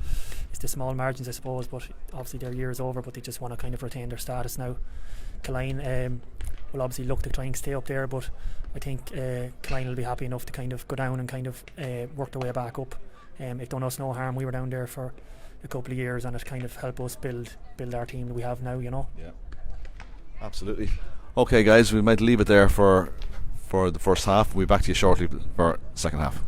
it's the small margins, I suppose. But obviously their year is over. But they just want to kind of retain their status now. Killeen will obviously look to try and stay up there, but I think Killeen will be happy enough to kind of go down and kind of work their way back up. It done us no harm. We were down there for a couple of years, and it kind of helped us build our team that we have now. Yeah, absolutely. Okay, guys, we might leave it there for the first half. We'll be back to you shortly for second half.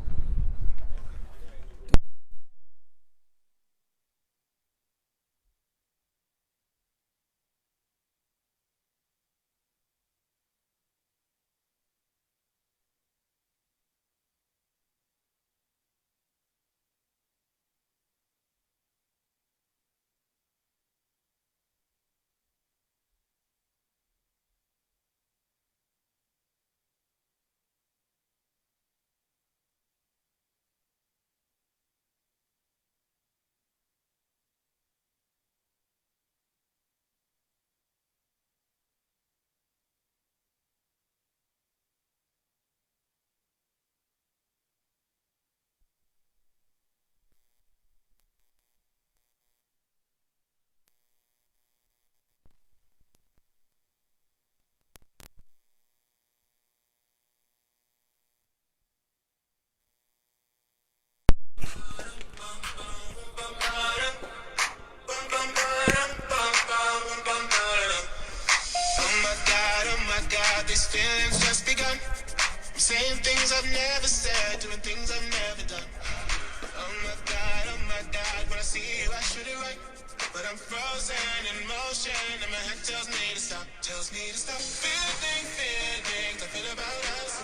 These feelings just begun. I'm saying things I've never said, doing things I've never done. Oh my God, when I see you I should it right. But I'm frozen in motion and my head tells me to stop. Feelings I feel about us.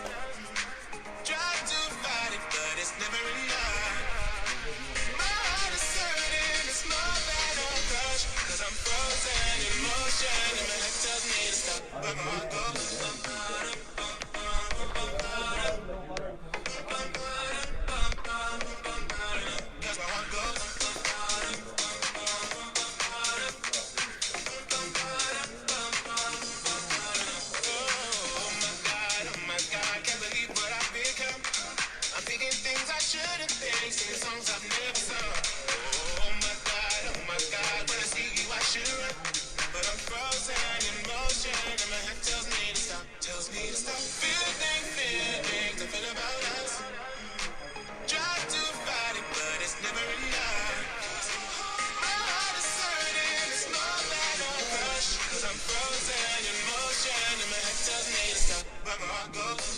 Try to fight it, but it's never enough. My heart is hurting, it's more than a crush. Cause I'm frozen in motion and my head tells me to stop. But my heart goes songs I've never sung. Oh my God, when I see you I should run. But I'm frozen in motion and my head tells me to stop. Feelings I feel about us. Try to fight it, but it's never enough. My heart is hurting, it's more than a crush. Cause I'm frozen in motion and my head tells me to stop. But my heart goes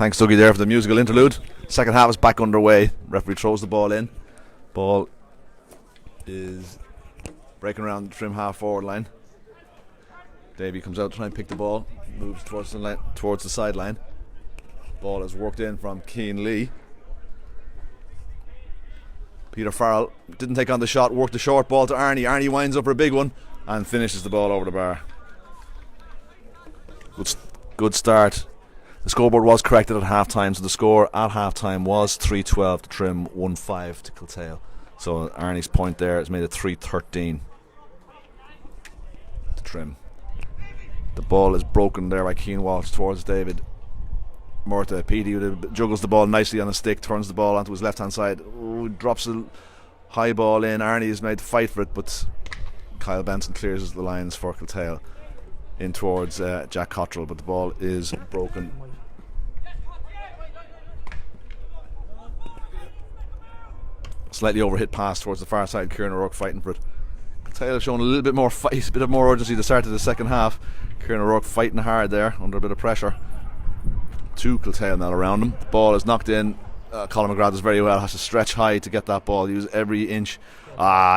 Thanks, Dougie, there for the musical interlude. Second half is back underway. Referee throws the ball in. Ball is breaking around the Trim half forward line. Davy comes out to try and pick the ball. Moves towards the sideline. Ball is worked in from Keane Lee. Peter Farrell didn't take on the shot. Worked the short ball to Arnie. Arnie winds up for a big one and finishes the ball over the bar. Good start. The scoreboard was corrected at half-time, so the score at half-time was 3-12 to Trim, 1-5 to Kiltale. So Arnie's point there has made it 3-13 to Trim. The ball is broken there by Keane Walsh towards David Murtagh. Petey juggles the ball nicely on a stick, turns the ball onto his left-hand side. Ooh, drops a high ball in. Arnie is made to fight for it, but Kyle Benson clears the lines for Kiltale in towards Jack Cottrell, but the ball is broken. Slightly overhit pass towards the far side. Kieran O'Rourke fighting for it. Kiltale showing a little bit more fight, a bit of more urgency at the start of the second half. Kieran O'Rourke fighting hard there under a bit of pressure. Two Kiltale now around him. The ball is knocked in. Colin McGrath does very well, has to stretch high to get that ball, use every inch.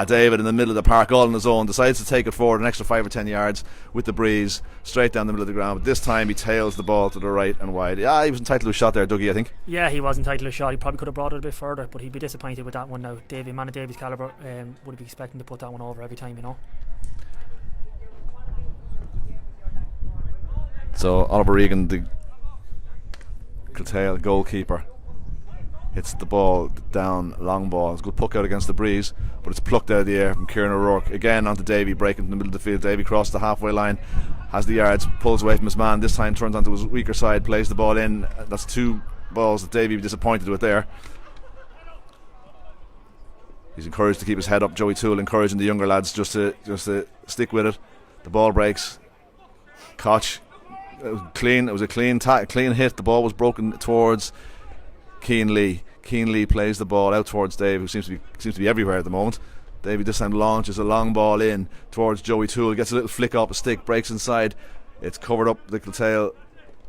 David in the middle of the park, all on his own, decides to take it forward an extra 5 or 10 yards with the breeze, straight down the middle of the ground. But this time he tails the ball to the right and wide. He was entitled to a shot there, Dougie, I think. Yeah, he was entitled to a shot. He probably could have brought it a bit further, but he'd be disappointed with that one now. A man of Davy's calibre would be expecting to put that one over every time, you know. So Oliver Regan, the Kiltale goalkeeper, hits the ball down, long ball. It's a good puck out against the breeze, but it's plucked out of the air from Kieran O'Rourke. Again onto Davy, breaking in the middle of the field. Davy crosses the halfway line, has the yards, pulls away from his man. This time turns onto his weaker side, plays the ball in. That's two balls that Davy would be disappointed with there. He's encouraged to keep his head up. Joey Toole encouraging the younger lads just to stick with it. The ball breaks. Koch. It was clean. It was a clean hit. The ball was broken towards Keane Lee. Keane Lee plays the ball out towards Dave, who seems to be everywhere at the moment. Davey this time launches a long ball in towards Joey Toole, gets a little flick off a stick, breaks inside. It's covered up. The Kiltale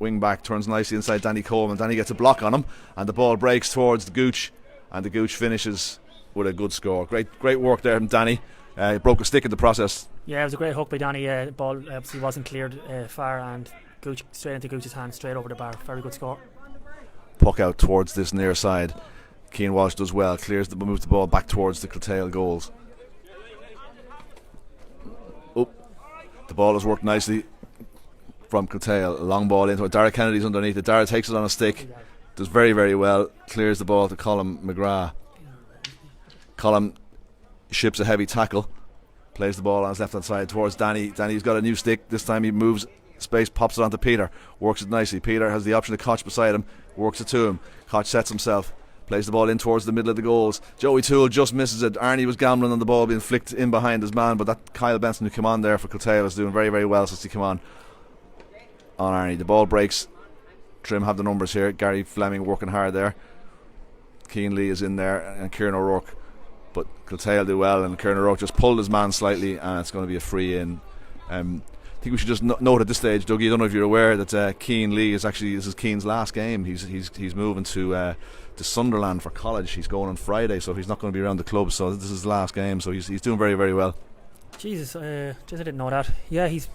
wing back turns nicely inside Danny Coleman. Danny gets a block on him, and the ball breaks towards the Gooch, and the Gooch finishes with a good score. Great work there from Danny. He broke a stick in the process. Yeah, it was a great hook by Danny. The ball obviously wasn't cleared far, and Gooch straight into Gooch's hand, straight over the bar. Very good score. Puck out towards this near side. Keane Walsh does well, moves the ball back towards the Kiltale goals. The ball has worked nicely from Kiltale. A long ball into it. Dara Kennedy's underneath it. Dara takes it on a stick, does very, very well, clears the ball to Colin McGrath. Colin ships a heavy tackle, plays the ball on his left hand side towards Danny. Danny's got a new stick. This time he moves space, pops it onto Peter, works it nicely. Peter has the option to Koch beside him, works it to him. Koch sets himself, plays the ball in towards the middle of the goals. Joey Toole just misses it. Arnie was gambling on the ball being flicked in behind his man, but that Kyle Benson who came on there for Kiltale is doing very, very well since he came on Arnie. The ball breaks. Trim have the numbers here. Gary Fleming working hard there. Keane Lee is in there and Kieran O'Rourke, but Kiltale do well, and Kieran O'Rourke just pulled his man slightly, and it's going to be a free in. I think we should just note at this stage, Dougie, I don't know if you're aware that Keane Lee this is Keane's last game. He's moving to Sunderland for college. He's going on Friday, so he's not going to be around the club. So this is his last game. So he's doing very, very well. Jesus, I didn't know that. Yeah, he's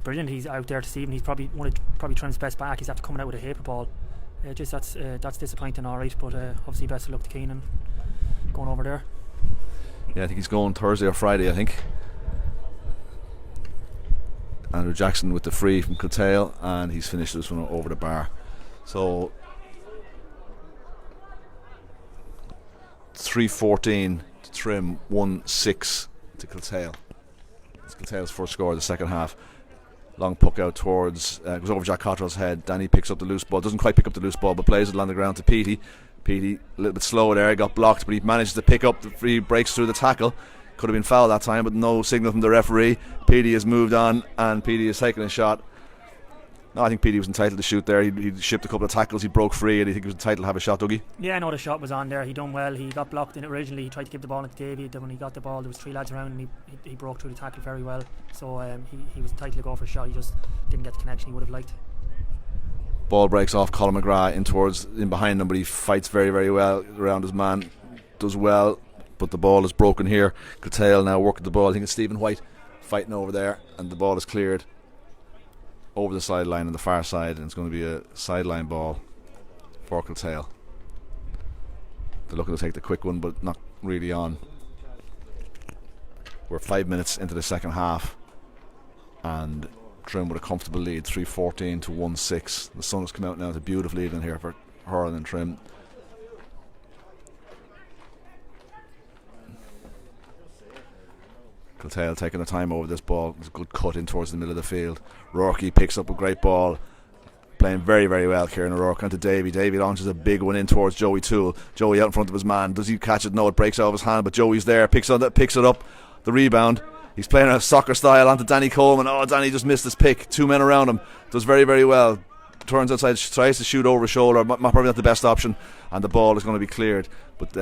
brilliant. He's out there to see him. He's probably trying his best back. He's after coming out with a paper ball. That's disappointing, all right. But obviously, best of luck to Keane going over there. Yeah, I think he's going Thursday or Friday, I think. Andrew Jackson with the free from Kiltale, and he's finished this one over the bar. So 3-14 to Trim, 1-6 to Kiltale. It's Kiltale's first score of the second half. Long puck out towards goes over Jack Cottrell's head. Danny picks up the loose ball, doesn't quite pick up the loose ball, but plays it along the ground to Petey. Petey a little bit slow there, got blocked, but he manages to pick up the free, breaks through the tackle. Could have been fouled that time, but no signal from the referee. Petey has moved on, and Petey has taken a shot. No, I think Petey was entitled to shoot there. He shipped a couple of tackles, he broke free, and I think he was entitled to have a shot, Dougie. Yeah, I know the shot was on there. He done well. He got blocked in it originally. He tried to give the ball into Davey. Then when he got the ball, there was three lads around, and he broke through the tackle very well. So he was entitled to go for a shot. He just didn't get the connection he would have liked. Ball breaks off Colin McGrath in behind him, but he fights very, very well around his man. Does well, but the ball is broken here. Kiltale now working the ball. I think it's Stephen White fighting over there, and the ball is cleared over the sideline on the far side, and it's going to be a sideline ball for Kiltale. They're looking to take the quick one, but not really on. We're 5 minutes into the second half, and Trim with a comfortable lead, 3-14 to 1-6. The sun has come out now. It's a beautiful evening here for Hurling and Trim. Kiltale taking the time over this ball. It's a good cut in towards the middle of the field. Rourke picks up a great ball, playing very, very well. Kieran O'Rourke onto Davy. Davy launches a big one in towards Joey Toole. Joey out in front of his man. Does he catch it? No, it breaks out of his hand, but Joey's there, picks it up. The rebound. He's playing a soccer style onto Danny Coleman. Oh, Danny just missed his pick. 2 men around him. Does very, very well. Turns outside, tries to shoot over his shoulder. Probably not the best option, and the ball is going to be cleared. But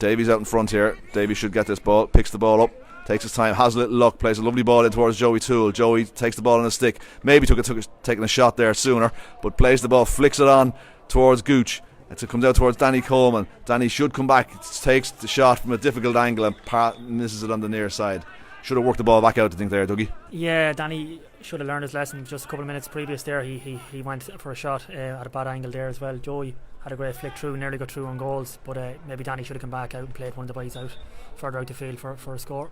Davy's out in front here. Davy should get this ball. Picks the ball up. Takes his time, has a little luck, plays a lovely ball in towards Joey Toole. Joey takes the ball on a stick, maybe taking a shot there sooner, but plays the ball, flicks it on towards Gooch. It comes out towards Danny Coleman. Danny should come back, takes the shot from a difficult angle and misses it on the near side. Should have worked the ball back out, I think, there, Dougie. Yeah, Danny should have learned his lesson just a couple of minutes previous there. He went for a shot at a bad angle there as well. Joey had a great flick through, nearly got through on goals, but maybe Danny should have come back out and played one of the boys out further out the field for a score.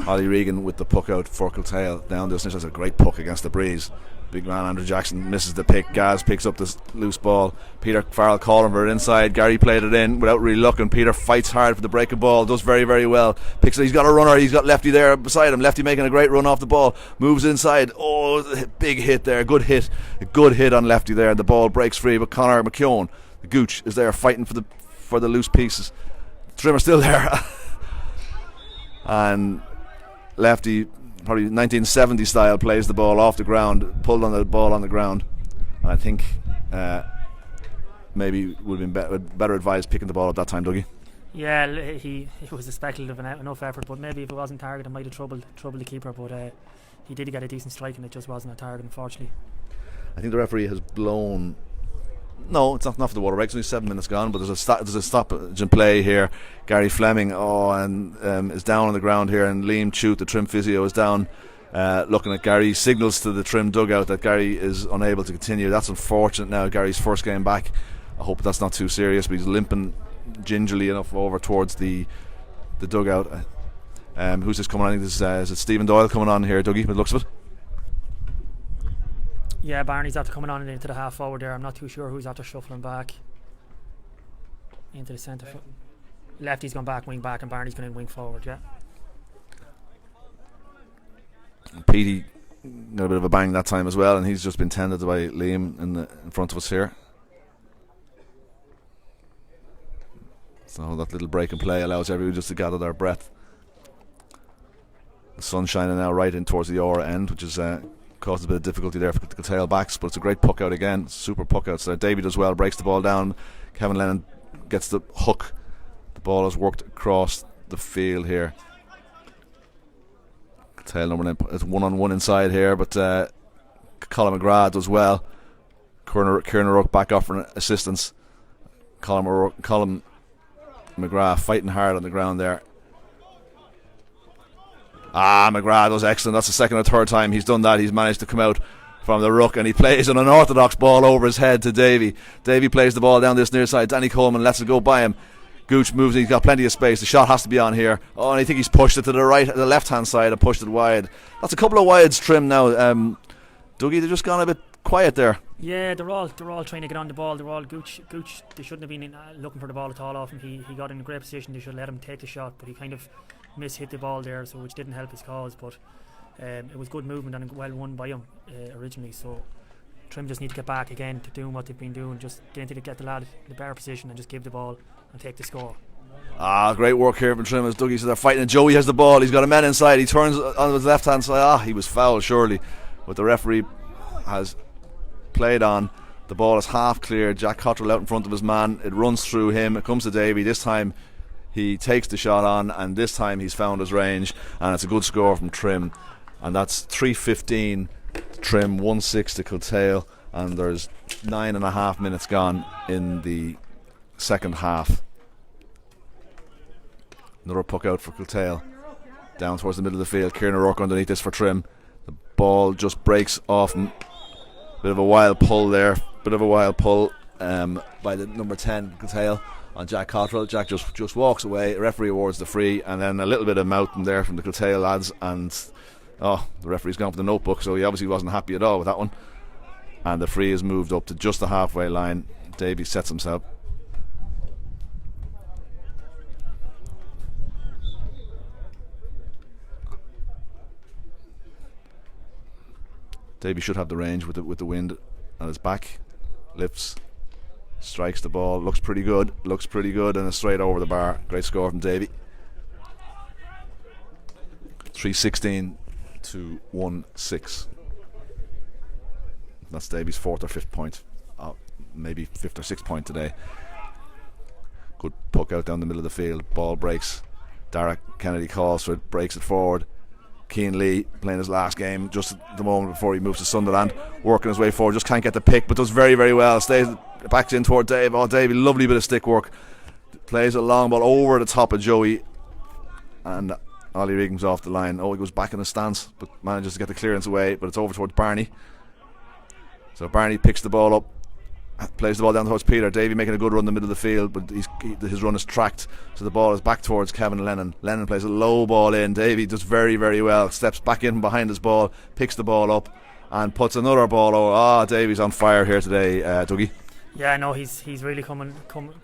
Ollie Regan with the puck out for Kiltale. Down this, that's a great puck against the breeze. Big man Andrew Jackson misses the pick. Gaz picks up this loose ball. Peter Farrell calling for it inside. Gary played it in without really looking. Peter fights hard for the break of ball. Does very, very well. Picks it. He's got a runner. He's got Lefty there beside him. Lefty making a great run off the ball. Moves inside. Oh, big hit there. Good hit. A good hit on Lefty there. The ball breaks free, but Conor McKeown, the Gooch, is there fighting for the loose pieces. Trimmer still there. And Lefty, probably 1970 style, plays the ball off the ground, pulled on the ball on the ground, and I think maybe would have been better advised picking the ball at that time, Dougie. Yeah, it was a speculative enough effort, but maybe if it wasn't target it might have troubled the keeper, but he did get a decent strike and it just wasn't a target, unfortunately. I think the referee has blown. No, it's not for the water break. It's only 7 minutes gone, but there's a stoppage in play here. Gary Fleming is down on the ground here, and Liam Chute, the Trim physio, is down looking at Gary. Signals to the Trim dugout that Gary is unable to continue. That's unfortunate now. Gary's first game back. I hope that's not too serious, but he's limping gingerly enough over towards the dugout. Who's this coming on? I think this is it Stephen Doyle coming on here, Dougie, by the looks of it. Yeah, Barney's after coming on into the half forward there. I'm not too sure who's after shuffling back into the centre. Lefty's gone back, wing back, and Barney's going in wing forward, yeah. Petey got a bit of a bang that time as well, and he's just been tended by Liam in front of us here. So that little break in play allows everyone just to gather their breath. The sun shining now right in towards the Aura end, which is caused a bit of difficulty there for the tail backs, but it's a great puck out again. Super puck out. So Davey does well, breaks the ball down. Kevin Lennon gets the hook. The ball has worked across the field here. Tail number 9, it's 1-on-1 inside here, but Colin McGrath does well. Kieran O'Rourke back offering assistance. Colin McGrath fighting hard on the ground there. McGrath does excellent. That's the second or third time he's done that. He's managed to come out from the ruck, and he plays an unorthodox ball over his head to Davy. Davy plays the ball down this near side. Danny Coleman lets it go by him. Gooch moves, he's got plenty of space. The shot has to be on here. Oh, and I think he's pushed it to the left hand side and pushed it wide. That's a couple of wides trim now. Dougie, they've just gone a bit quiet there. Yeah, they're all trying to get on the ball. They're all Gooch. They shouldn't have been looking for the ball at all off him. He got in a great position. They should let him take the shot, but he kind of hit the ball there, so which didn't help his cause. But it was good movement and well won by him originally. So Trim just need to get back again to doing what they've been doing. Just get the lad in the better position and just give the ball and take the score. Great work here from Trim as Dougie said they're fighting, and Joey has the ball. He's got a man inside. He turns on his left hand side. He was fouled surely, but the referee has played on. The ball is half clear. Jack Cottrell out in front of his man. It runs through him. It comes to Davy. This time he takes the shot on, and this time he's found his range, and it's a good score from Trim. and that's 3:15 Trim, 1-6 to Kiltale, and there's 9.5 minutes gone in the second half. Another puck out for Kiltale, down towards the middle of the field. Kieran O'Rourke underneath this for Trim. The ball just breaks off him. Bit of a wild pull there, by the number 10 Kiltale on Jack Cottrell. Jack just walks away. The referee awards the free, and then a little bit of mouthing there from the Kiltale lads, and the referee's gone for the notebook, so he obviously wasn't happy at all with that one. And the free is moved up to just the halfway line. Davy sets himself. Davy should have the range with the wind on his back. Lifts, strikes the ball, looks pretty good, and it's straight over the bar. Great score from Davy. 3:16 to 1-6. That's Davy's 4th or 5th point, maybe 5th or 6th point today. Good puck out down the middle of the field. Ball breaks. Derek Kennedy calls for it, breaks it forward. Cian Lee playing his last game just at the moment before he moves to Sunderland, working his way forward, just can't get the pick, but does very, very well. Stays, backs in toward Dave. Davey, lovely bit of stick work. Plays a long ball over the top of Joey, and Ollie Regan's off the line. He goes back in the stance, but manages to get the clearance away, but it's over towards Barney. So Barney picks the ball up, plays the ball down towards Peter. Davey making a good run in the middle of the field, but his run is tracked, so the ball is back towards Kevin Lennon. Lennon plays a low ball in. Davey does very, very well, steps back in behind his ball, picks the ball up and puts another ball over. Davey's on fire here today, Dougie. Yeah, no, he's really coming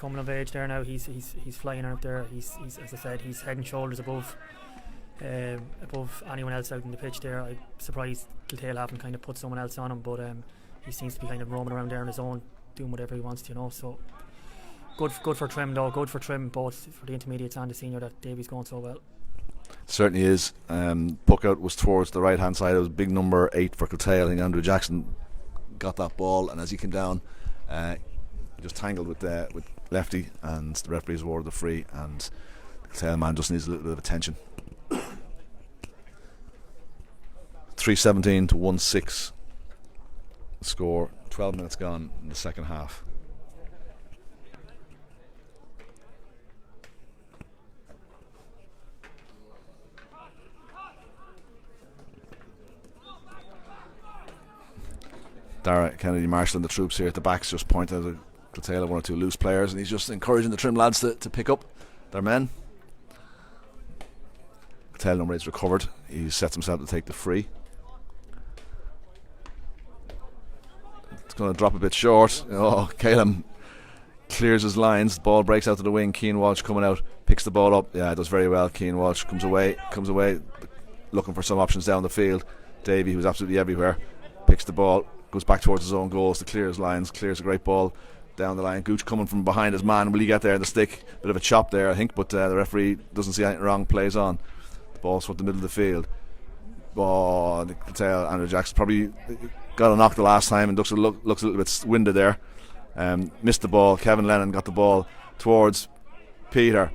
of age there now. He's flying out there. He's as I said, he's head and shoulders above anyone else out in the pitch there. I'm surprised Kiltale haven't kind of put someone else on him, but he seems to be kind of roaming around there on his own, doing whatever he wants to, so good for Trim though, good for Trim, both for the intermediates and the senior, that Davy's going so well. Certainly is. Puck out was towards the right hand side. It was big number 8 for Kiltale. I think Andrew Jackson got that ball, and as he came down, just tangled with Lefty, and the referees awarded the free, and the Kiltale man just needs a little bit of attention. 3:17 to 1-6 score. 12 minutes gone in the second half. Dara Kennedy marshalling the troops here at the backs, just pointing out the tail of one or two loose players, and he's just encouraging the Trim lads to pick up their men. The tail number 8's recovered. He sets himself to take the free. It's going to drop a bit short. Caleb clears his lines. The ball breaks out to the wing. Cian Walsh coming out, picks the ball up. Yeah, does very well. Cian Walsh comes away, looking for some options down the field. Davey, who's absolutely everywhere, picks the ball, goes back towards his own goals to clear his lines, clears a great ball down the line. Gooch coming from behind his man. Will he get there in the stick? Bit of a chop there, I think, but the referee doesn't see anything wrong, plays on. The ball's from the middle of the field. The tail, Andrew Jackson probably got a knock the last time and looks a little bit winded there. Missed the ball. Kevin Lennon got the ball towards Peter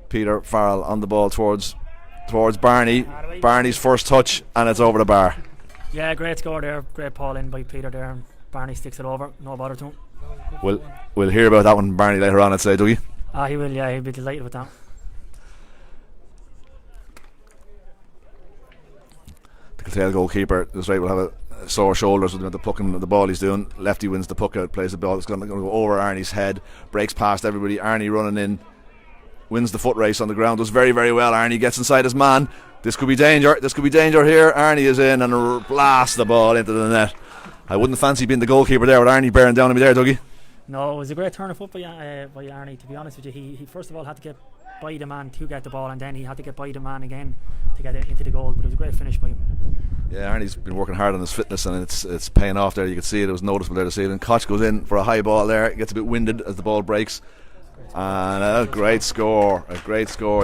Farrell on the ball towards Barney. Barney's first touch, and it's over the bar. Yeah, great score there. Great ball in by Peter there, and Barney sticks it over. No bother to him. We'll hear about that one, Barney, later on, I'd say, do you? He will, yeah, he'll be delighted with that. The Kiltale goalkeeper is right, will have a sore shoulders with the plucking of the ball he's doing. Lefty wins the puck out, plays the ball. It's going to go over Arnie's head, breaks past everybody. Arnie running in, wins the foot race on the ground, does very, very well. Arnie gets inside his man. This could be danger here. Arnie is in and blasts the ball into the net. I wouldn't fancy being the goalkeeper there with Arnie bearing down on me there, Dougie. No, it was a great turn of foot by Arnie, to be honest with you. He first of all had to get by the man to get the ball, and then he had to get by the man again to get it into the goal, but it was a great finish by him. Yeah, Arnie's been working hard on his fitness, and it's paying off there. You can see it was noticeable there this evening. Koch goes in for a high ball there, gets a bit winded as the ball breaks, and a great score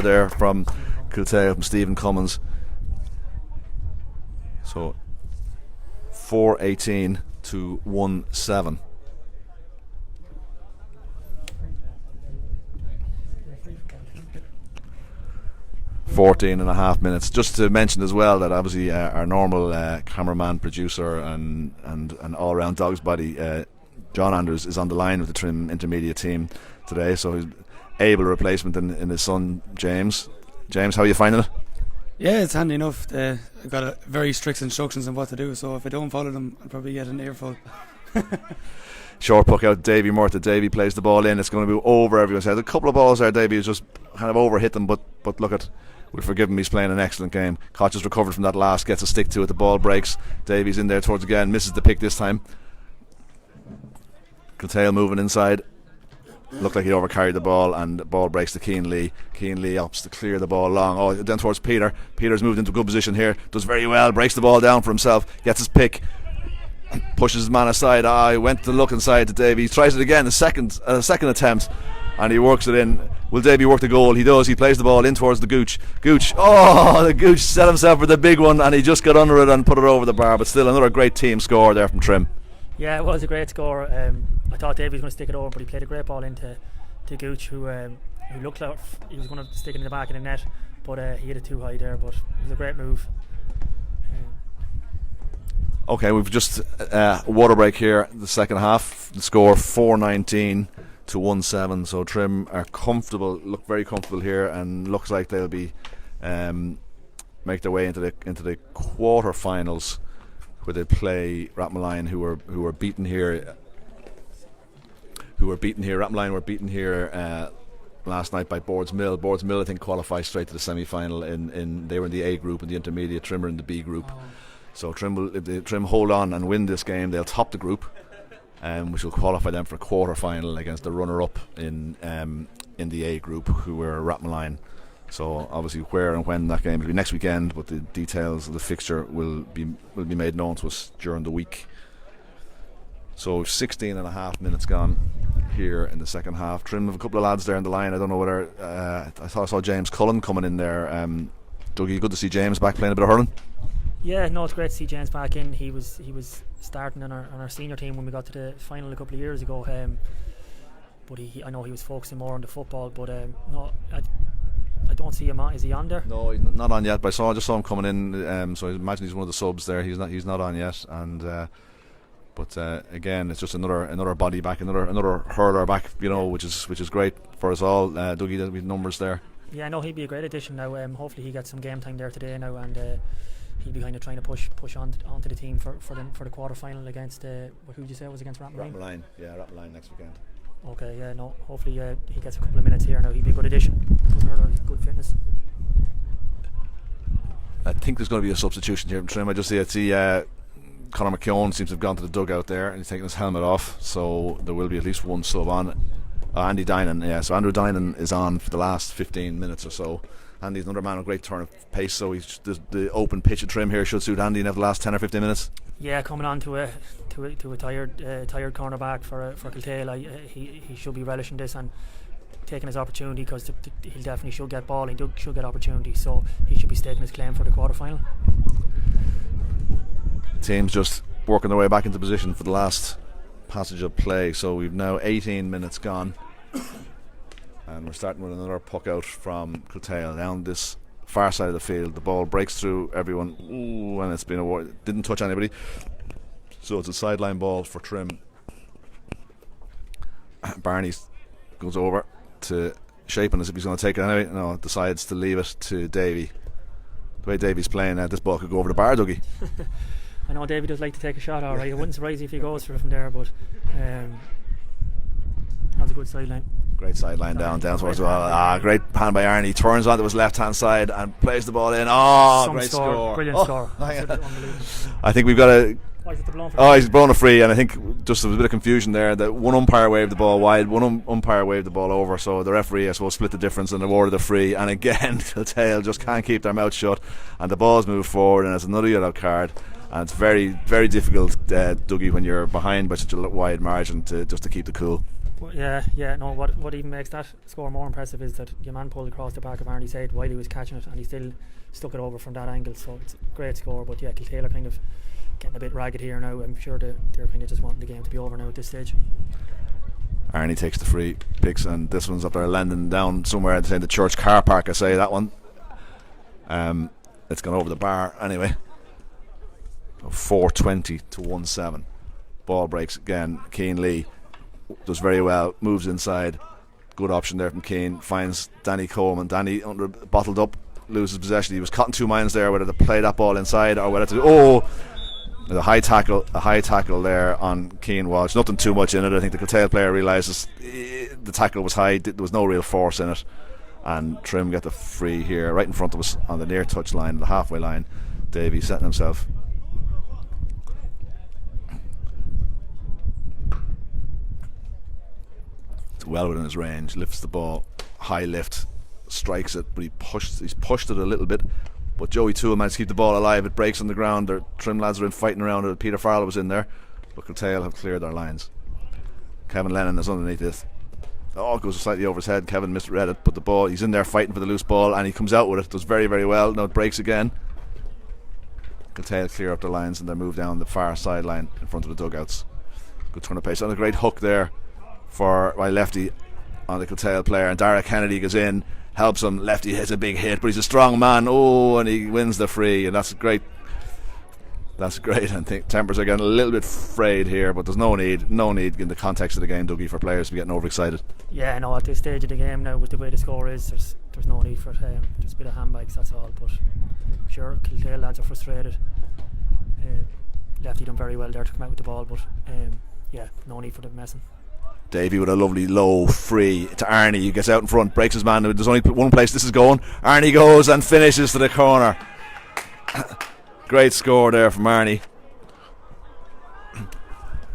there from Kiltale, from Stephen Cummins. So 4:18 to 1-7. 14 and a half minutes. Just to mention as well that obviously our normal cameraman, producer and all-round dog's body, John Andrews, is on the line with the Trim intermediate team today, so he's able replacement in his son James. James, how are you finding it? Yeah, it's handy enough. I've got very strict instructions on what to do, so if I don't follow them, I'll probably get an earful. Short puck out, Davy Murtha. Davy plays the ball in. It's going to be over everyone's head. A couple of balls there, Davy has just kind of overhit them, but look at, we'll forgive him, he's playing an excellent game. Koch has recovered from that last, gets a stick to it, the ball breaks. Davy's in there towards again, misses the pick this time. Kiltale moving inside. Looked like he overcarried the ball, and the ball breaks to Cian Lee. Cian Lee opts to clear the ball long. Oh, then towards Peter. Peter's moved into a good position here. Does very well. Breaks the ball down for himself. Gets his pick. Pushes his man aside. He went to look inside to Davy. He tries it again, a second attempt, and he works it in. Will Davy work the goal? He does. He plays the ball in towards the Gooch. The Gooch set himself for the big one, and he just got under it and put it over the bar. But still, another great team score there from Trim. Yeah, it was a great score. I thought Davy was going to stick it over, but he played a great ball into Gooch, who looked like he was going to stick it in the back of the net, but he hit it too high there. But it was a great move. Okay, we've just water break here. The second half, the score 4-19 to 1-7. So Trim are comfortable, look very comfortable here, and looks like they'll be make their way into the quarter-finals, where they play Rathmolline, who were beaten here. Rathmolline were beaten here last night by Boards Mill. Boards Mill, I think, qualifies straight to the semi-final. They were in the A group, in the intermediate. Trim are in the B group. So if Trim hold on and win this game, they'll top the group, which will qualify them for a quarter-final against the runner-up in the A group, who were Rathmolline. So obviously where and when that game will be next weekend, but the details of the fixture will be made known to us during the week. So 16 and a half minutes gone here in the second half. Trim have a couple of lads there in the line. I don't know whether I thought I saw James Cullen coming in there. Dougie, good to see James back playing a bit of hurling. Yeah, no, it's great to see James back in. He was starting on our senior team when we got to the final a couple of years ago. But I know he was focusing more on the football. But no, I don't see him on. Is he on there? No, he's not on yet. But I just saw him coming in. So I imagine he's one of the subs there. He's not on yet. And but again, it's just another body back, another hurler back. Which is great for us all. Dougie, there'll be numbers there. Yeah, no, he'd be a great addition now. Hopefully he gets some game time there today now, and he'll be kind of trying to push onto the team for the quarter final against who did you say it was against Rathmolline? Rathmolline, yeah, Rathmolline next weekend. Okay, yeah, no, hopefully he gets a couple of minutes here now. He'd be a good addition. Good fitness. I think there's going to be a substitution here from Trim. I see Conor McKeown seems to have gone to the dugout there, and he's taking his helmet off, so there will be at least one sub on. Andy Dinan, yeah, so Andrew Dinan is on for the last 15 minutes or so. Andy's another man with great turn of pace, so the open pitch at Trim here should suit Andy in the last 10 or 15 minutes. Yeah, coming on to a tired cornerback for Kiltale, he should be relishing this and taking his opportunity, because he definitely should get ball. He should get opportunity, so he should be staking his claim for the quarter final. Teams just working their way back into position for the last passage of play. So we've now 18 minutes gone. And we're starting with another puck out from Kiltale down this far side of the field. The ball breaks through everyone. Ooh, and it's been awarded. Didn't touch anybody. So it's a sideline ball for Trim. Barney goes over to Shapen as if he's going to take it anyway. No, decides to leave it to Davy. The way Davy's playing, this ball could go over the bar, Dougie. I know Davy does like to take a shot, alright. It wouldn't surprise you if he goes for it from there, but that was a good sideline. Great sideline down towards the ball. Great pan by Arnie. Turns onto his left hand side and plays the ball in. Great score. Brilliant score. I think we've got a. He's blown a free, and I think just there was a bit of confusion there. That one umpire waved the ball wide, one umpire waved the ball over, so the referee, I suppose, split the difference and awarded the free. And again, Kiltale just can't keep their mouth shut, and the ball's moved forward, and it's another yellow card. And it's very, very difficult, Dougie, when you're behind by such a wide margin to keep the cool. No. What even makes that score more impressive is that your man pulled across the back of Arnie's head while he was catching it, and he still stuck it over from that angle. So it's a great score. But yeah, Kiltale are kind of getting a bit ragged here now. I'm sure they're kind of just wanting the game to be over now at this stage. Arnie takes the free picks, and this one's up there landing down somewhere in the Church car park. I say that one. It's gone over the bar anyway. 4:20 to 1-7. Ball breaks again. Keane Lee does very well, moves inside. Good option there from Keane. Finds Danny Coleman. Danny bottled up, loses possession. He was caught in two minds there whether to play that ball inside or whether to. A high tackle there on Keane Walsh. Nothing too much in it. I think the Kiltale player realises the tackle was high. There was no real force in it, and Trim get the free here right in front of us on the near touch line, the halfway line. Davy setting himself. It's well within his range. Lifts the ball, high lift, strikes it, but he's pushed it a little bit. But Joey Toole managed to keep the ball alive. It breaks on the ground. Their Trim lads are in fighting around it. Peter Farrell was in there, but Kiltale have cleared their lines. Kevin Lennon is underneath it. It goes slightly over his head. Kevin misread it, but the ball, he's in there fighting for the loose ball, and he comes out with it. Does very, very well. Now it breaks again. Kiltale clear up the lines, and they move down the far sideline in front of the dugouts. Good turn of pace. And a great hook there for Lefty on the Kiltale player, and Dara Kennedy goes in, helps him. Lefty hits a big hit, but he's a strong man. And he wins the free, and that's great. That's great. I think tempers are getting a little bit frayed here, but there's no need in the context of the game, Dougie, for players to be getting overexcited. Yeah, no, at this stage of the game now, with the way the score is, there's no need for just a bit of handbags, that's all. But sure, Kiltale lads are frustrated. Lefty done very well there to come out with the ball, but yeah, no need for the messing. Davey with a lovely low free to Arnie. He gets out in front, breaks his man. There's only one place this is going. Arnie goes and finishes to the corner. Great score there from Arnie.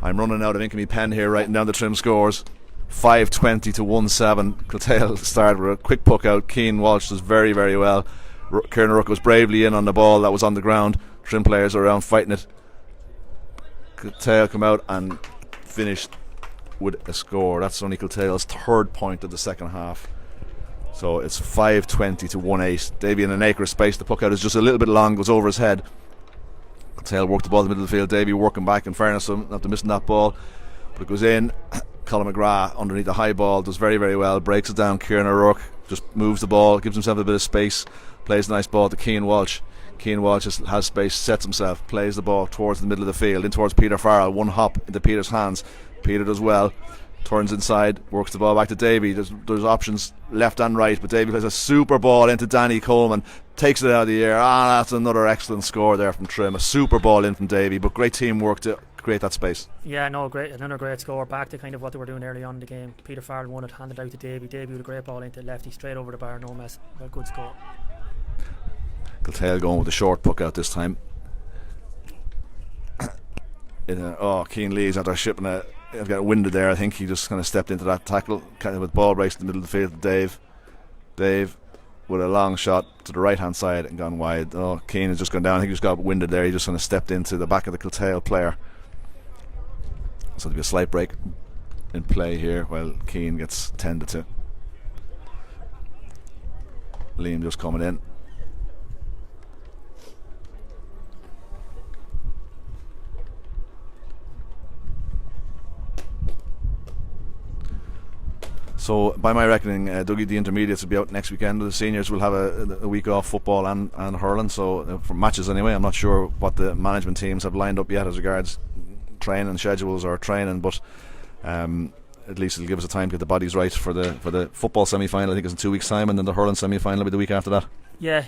I'm running out of ink in my pen here, writing down the Trim scores. 5:20 to 1-7. Kiltale started with a quick puck out. Keane Walsh does very, very well. Kieran Rook was bravely in on the ball that was on the ground. Trim players are around fighting it. Kiltale come out and finished with a score. That's only Kiltale's third point of the second half. So it's 5:20 to 1-8. Davy in an acre of space. The puck out is just a little bit long, goes over his head. Kiltale worked the ball in the middle of the field. Davy working back, in fairness to him, after missing that ball. But it goes in. Colin McGrath underneath the high ball does very, very well. Breaks it down. Kieran O'Rourke just moves the ball, gives himself a bit of space, plays a nice ball to Keane Walsh. Keane Walsh has space, sets himself, plays the ball towards the middle of the field, in towards Peter Farrell. One hop into Peter's hands. Peter does well, turns inside, works the ball back to Davy. There's options left and right, but Davy plays a super ball into Danny Coleman, takes it out of the air. That's another excellent score there from Trim. A super ball in from Davy, but great teamwork to create that space. Yeah, no, great, another great score. Back to kind of what they were doing early on in the game. Peter Farrell won it, handed out to Davy. Davy with a great ball into Lefty, straight over the bar, no mess. A good score. Kiltale going with a short puck out this time. Keane Lee's after shipping a. I've got winded there. I think he just kind of stepped into that tackle, kind of with ball breaks in the middle of the field. Dave with a long shot to the right hand side and gone wide. Keane has just gone down. I think he just got winded there. He just kind of stepped into the back of the Kiltale player. So there'll be a slight break in play here while Keane gets tended to. Liam just coming in. So by my reckoning, Dougie, the intermediates will be out next weekend. The seniors will have a week off football and hurling. So for matches anyway, I'm not sure what the management teams have lined up yet as regards training schedules or training, but at least it'll give us a time to get the bodies right for the football semi-final. I think it's in 2 weeks' time, and then the hurling semi-final will be the week after that. Yeah.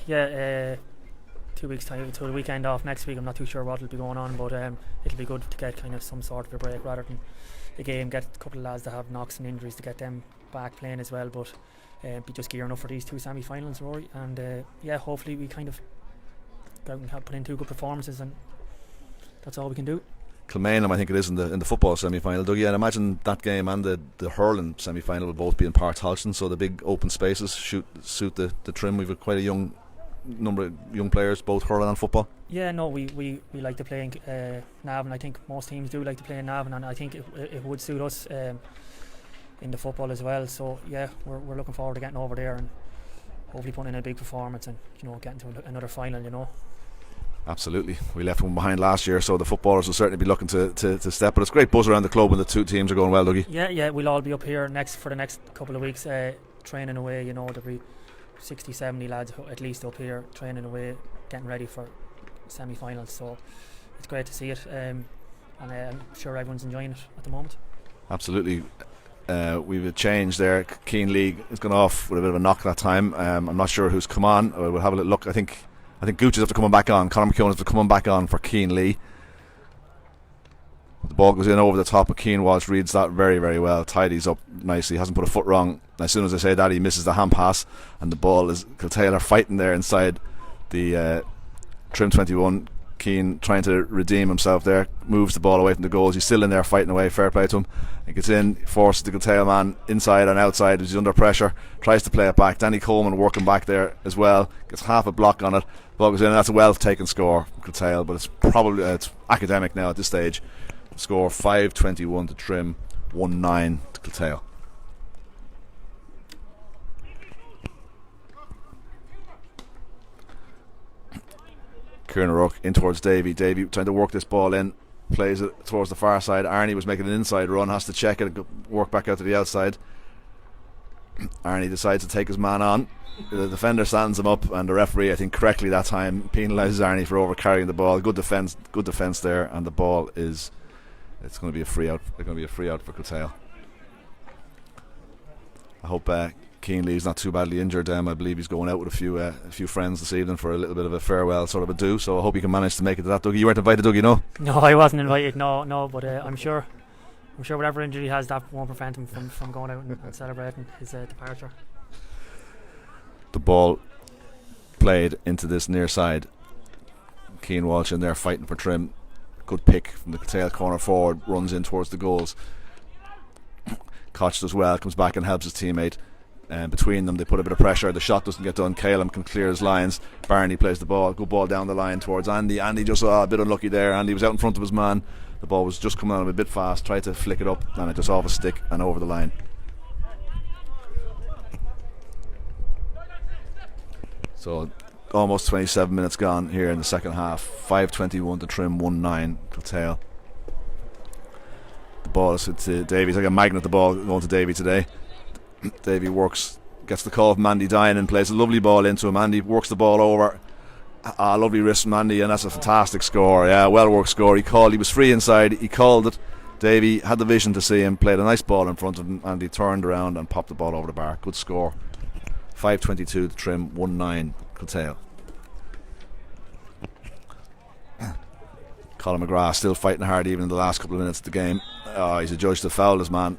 2 weeks' time until the weekend off next week. I'm not too sure what will be going on, but it'll be good to get kind of some sort of a break rather than the game. Get a couple of lads that have knocks and injuries to get them back playing as well, but be just gearing up for these two semi-finals, Rory, and hopefully we kind of go out and put in two good performances, and that's all we can do. Kilmainham, I think it is in the football semi-final, Dougie. I'd imagine that game and the hurling semi-final will both be in Park Tolston, so the big open spaces suit the Trim. We've got quite a young number of young players, both hurling and football. Yeah, no, we like to play in Navan. I think most teams do like to play in Navan, and I think it would suit us in the football as well. So yeah, we're looking forward to getting over there and hopefully putting in a big performance and getting to another final. Absolutely, we left one behind last year, so the footballers will certainly be looking to step. But it's great buzz around the club when the two teams are going well, Dougie. Yeah, we'll all be up here for the next couple of weeks training away. There'll be 60, 70 lads at least up here training away, getting ready for semi-finals. So it's great to see it, and I'm sure everyone's enjoying it at the moment. Absolutely. We've a change there. Keane League has gone off with a bit of a knock that time. I'm not sure who's come on. We'll have a little look. I think Gooch is after coming back on. Conor McKeown is after coming back on for Keane Lee. The ball goes in over the top of Keane Walsh, reads that very, very well, tidies up nicely, hasn't put a foot wrong. As soon as I say that, he misses the hand pass, and the ball is Kiltale are fighting there inside the Trim 21. Keane trying to redeem himself there, moves the ball away from the goals. He's still in there fighting away, fair play to him. He gets in, forces the Kiltale man inside and outside as he's under pressure, tries to play it back. Danny Coleman working back there as well, gets half a block on it. Ball goes in, and that's a well taken score from Kiltale, but it's probably it's academic now at this stage. Score 5-21 to Trim, 1-9 to Kiltale. Kieran O'Rourke in towards Davy. Davy trying to work this ball in, plays it towards the far side. Arnie was making an inside run, has to check it, work back out to the outside. Arnie decides to take his man on. The defender stands him up, and the referee, I think correctly that time, penalises Arnie for over carrying the ball. Good defence there, and the ball is. It's going to be a free out. It's going to be a free out for Kiltale. I hope Keane Lee's not too badly injured. I believe he's going out with a few friends this evening for a little bit of a farewell sort of a do. So I hope he can manage to make it to that. Dougie, you weren't invited, Dougie, no? No, I wasn't invited. No, but I'm sure whatever injury he has, that won't prevent him from going out and celebrating his departure. The ball played into this near side. Keane Walsh in there fighting for Trim. Good pick from the tail corner forward, runs in towards the goals. Koch does well, comes back and helps his teammate. Between them, they put a bit of pressure. The shot doesn't get done. Caleb can clear his lines. Barney plays the ball. Good ball down the line towards Andy. Andy just a bit unlucky there. Andy was out in front of his man. The ball was just coming on him a bit fast. Tried to flick it up, and it just off a stick and over the line. So almost 27 minutes gone here in the second half. 5-21 to Trim, 1-9 Kiltale. The ball is to Davy. It's like a magnet, the ball going to Davy today. Davy works, gets the call from Andy Dine and plays a lovely ball into him. Andy works the ball over. Lovely wrist from Andy, and that's a fantastic score. Yeah, well worked score. He was free inside, he called it. Davy had the vision to see him, played a nice ball in front of him. Andy turned around and popped the ball over the bar. Good score. 5-22 to Trim, 1-9 Kiltale. Colin McGrath still fighting hard even in the last couple of minutes of the game. He's adjudged to foul his man,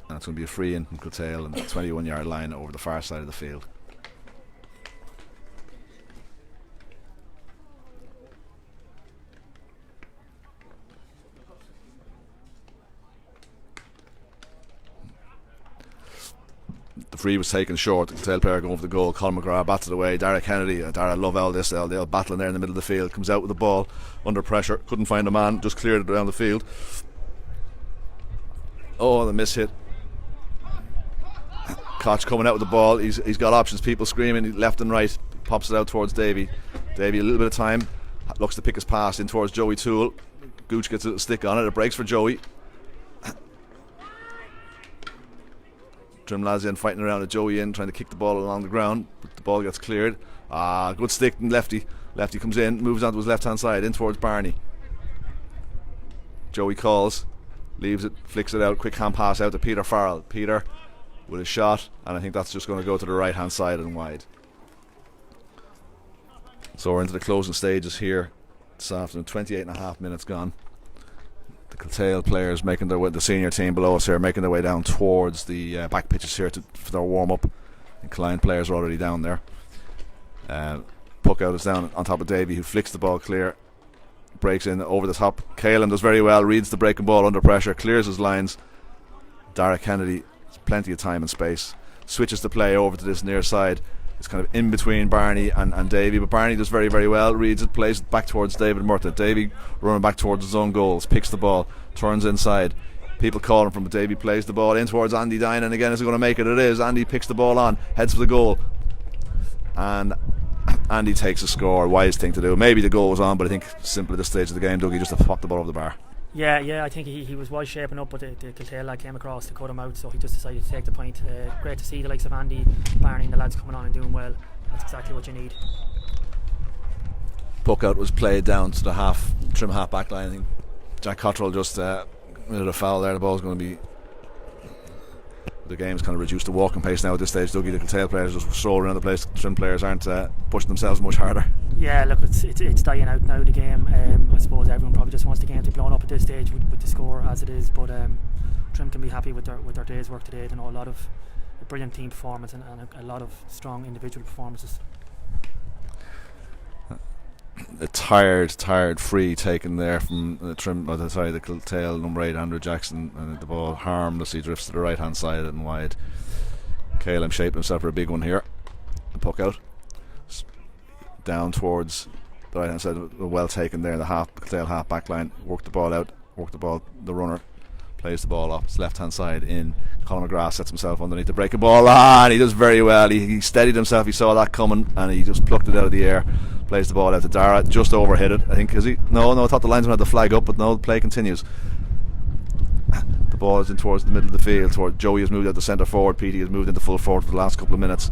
and it's going to be a free in from Kiltale and the 21-yard line over the far side of the field. The free was taken short. The Kiltale player going for the goal. Colin McGrath bats it away. Derek Kennedy, Dara love all this. They'll battling there in the middle of the field. Comes out with the ball under pressure. Couldn't find a man. Just cleared it around the field. Oh, the miss hit. Koch coming out with the ball. He's got options. People screaming left and right. Pops it out towards Davy. Davy a little bit of time. Looks to pick his pass in towards Joey Toole. Gooch gets a little stick on it. It breaks for Joey. Trim lads in fighting around with Joey in, trying to kick the ball along the ground, but the ball gets cleared. Good stick from Lefty. Lefty comes in, moves onto his left hand side, in towards Barney. Joey calls, leaves it, flicks it out, quick hand pass out to Peter Farrell. Peter with a shot, and I think that's just going to go to the right hand side and wide. So we're into the closing stages here this afternoon. 28.5 minutes gone. The Kiltale players making their way, the senior team below us here, making their way down towards the back pitches here for their warm up. And Klein players are already down there. Puck out is down on top of Davy, who flicks the ball clear, breaks in over the top. Caelan does very well, reads the breaking ball under pressure, clears his lines. Derek Kennedy has plenty of time and space, switches the play over to this near side. It's kind of in between Barney and Davy, but Barney does very, very well, reads it, plays it back towards David Murtagh. Davy running back towards his own goals, picks the ball, turns inside. People calling from it. Davy plays the ball in towards Andy Dine, and again, is he going to make it? It is. Andy picks the ball on, heads for the goal, and and he takes a score. Wise thing to do. Maybe the goal was on, but I think simply at this stage of the game, Dougie just to pop the ball over the bar. Yeah, I think he was shaping up, but the Kiltale lad came across to cut him out, so he just decided to take the point. Great to see the likes of Andy, Barney and the lads coming on and doing well. That's exactly what you need. Puck out was played down to the Trim half back line. I think Jack Cottrell just made a foul there. The ball's going to be. The game's kind of reduced to walking pace now at this stage. Dougie, the Kiltale players just stroll around the place. The Trim players aren't pushing themselves much harder. Yeah, look, it's dying out now, the game. I suppose everyone probably just wants the game to be blown up at this stage with the score as it is, but Trim can be happy with their day's work today. You know, a lot of a brilliant team performance and a lot of strong individual performances. A tired free taken there from the Kiltale number 8 Andrew Jackson, and the ball harmlessly drifts to the right hand side and wide. Caleb shaping himself for a big one here. The puck out down towards the right hand side. Well taken there. The Kiltale half back line. Worked the ball out. The runner plays the ball off his left hand side in. Colin McGrath sets himself underneath the breaking ball, and he does very well. He steadied himself. He saw that coming and he just plucked it out of the air. Plays the ball out to Dara, just overhit it, I think. Is he? No, I thought the linesman had the flag up, but no, the play continues. The ball is in towards the middle of the field. Toward Joey has moved out to centre forward. Petey has moved into full forward for the last couple of minutes.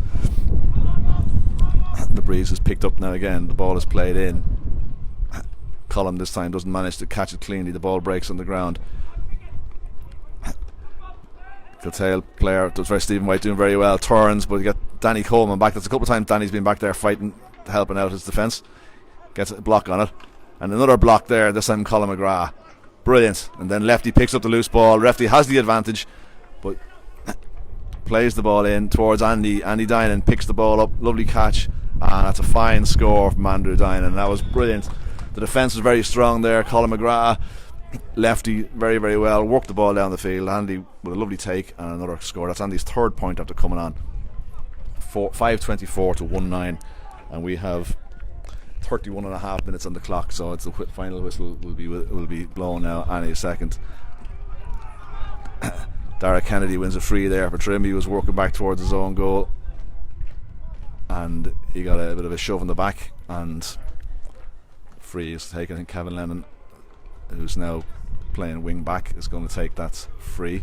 The breeze is picked up now again. The ball is played in. Colin this time doesn't manage to catch it cleanly. The ball breaks on the ground. Kiltale player does very Stephen White doing very well. Turns, but you get Danny Coleman back. That's a couple of times Danny's been back there fighting, helping out his defence. Gets a block on it, and another block there. This time Colin McGrath, brilliant. And then Lefty picks up the loose ball. Lefty has the advantage, but plays the ball in towards Andy. Andy Dinan picks the ball up. Lovely catch, and that's a fine score from Andrew Dinan. That was brilliant. The defence was very strong there. Colin McGrath, Lefty, very, very well. Worked the ball down the field. Andy with a lovely take and another score. That's Andy's third point after coming on. 5:24 to 1-9, and we have 31 and a half minutes on the clock. So it's the final whistle will be blown now any second. Dara Kennedy wins a free there for Trim. He was working back towards his own goal, and he got a bit of a shove in the back, and free is taken. I think Kevin Lennon, who's now playing wing back, is going to take that free.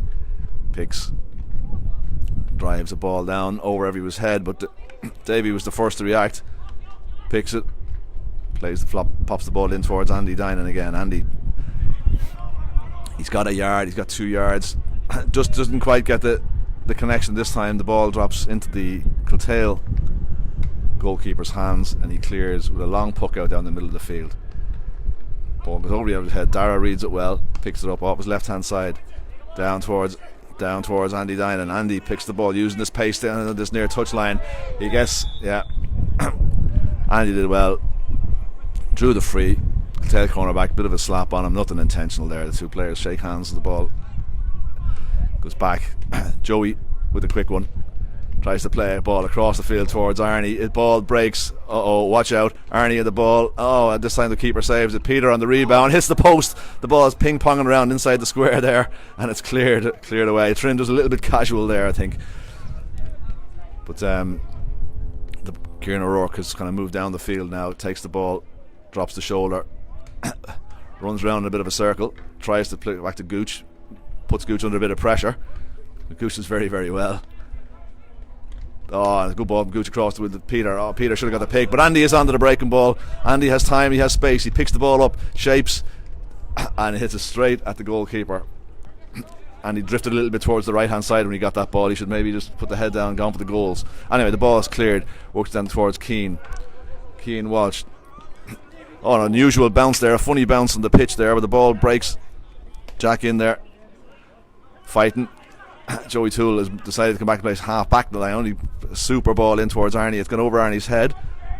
Drives a ball down over everyone's head, but Davey was the first to react. Picks it, plays the flop, pops the ball in towards Andy Dinan again. Andy, he's got a yard, he's got 2 yards, just doesn't quite get the connection this time. The ball drops into the Kiltale goalkeeper's hands, and he clears with a long puck out down the middle of the field. Ball goes over his head. Dara reads it well, picks it up off his left hand side, down towards Andy Dinan. Andy picks the ball using this pace down this near touch line. He gets, Andy did well, drew the free. Tail cornerback, bit of a slap on him, nothing intentional there. The two players shake hands, the ball goes back. Joey with a quick one, tries to play a ball across the field towards Arnie. The ball breaks. Watch out. Arnie at the ball. And this time the keeper saves it. Peter on the rebound, hits the post. The ball is ping-ponging around inside the square there, and it's cleared away. Trim was a little bit casual there, I think. But Kieran O'Rourke has kind of moved down the field now, takes the ball, drops the shoulder, runs around in a bit of a circle, tries to play it back to Gooch, puts Gooch under a bit of pressure. Gooch is very, very well. A good ball from Gooch across with Peter. Peter should have got the pick, but Andy is onto the breaking ball. Andy has time, he has space, he picks the ball up, shapes, and hits it straight at the goalkeeper. And he drifted a little bit towards the right hand side when he got that ball. He should maybe just put the head down and gone for the goals. Anyway, the ball is cleared, works down towards Keane Walsh. An unusual bounce there, a funny bounce on the pitch there, but the ball breaks. Jack in there fighting. Joey Toole has decided to come back and play half back the line. Only a super ball in towards Arnie. It's gone over Arnie's head.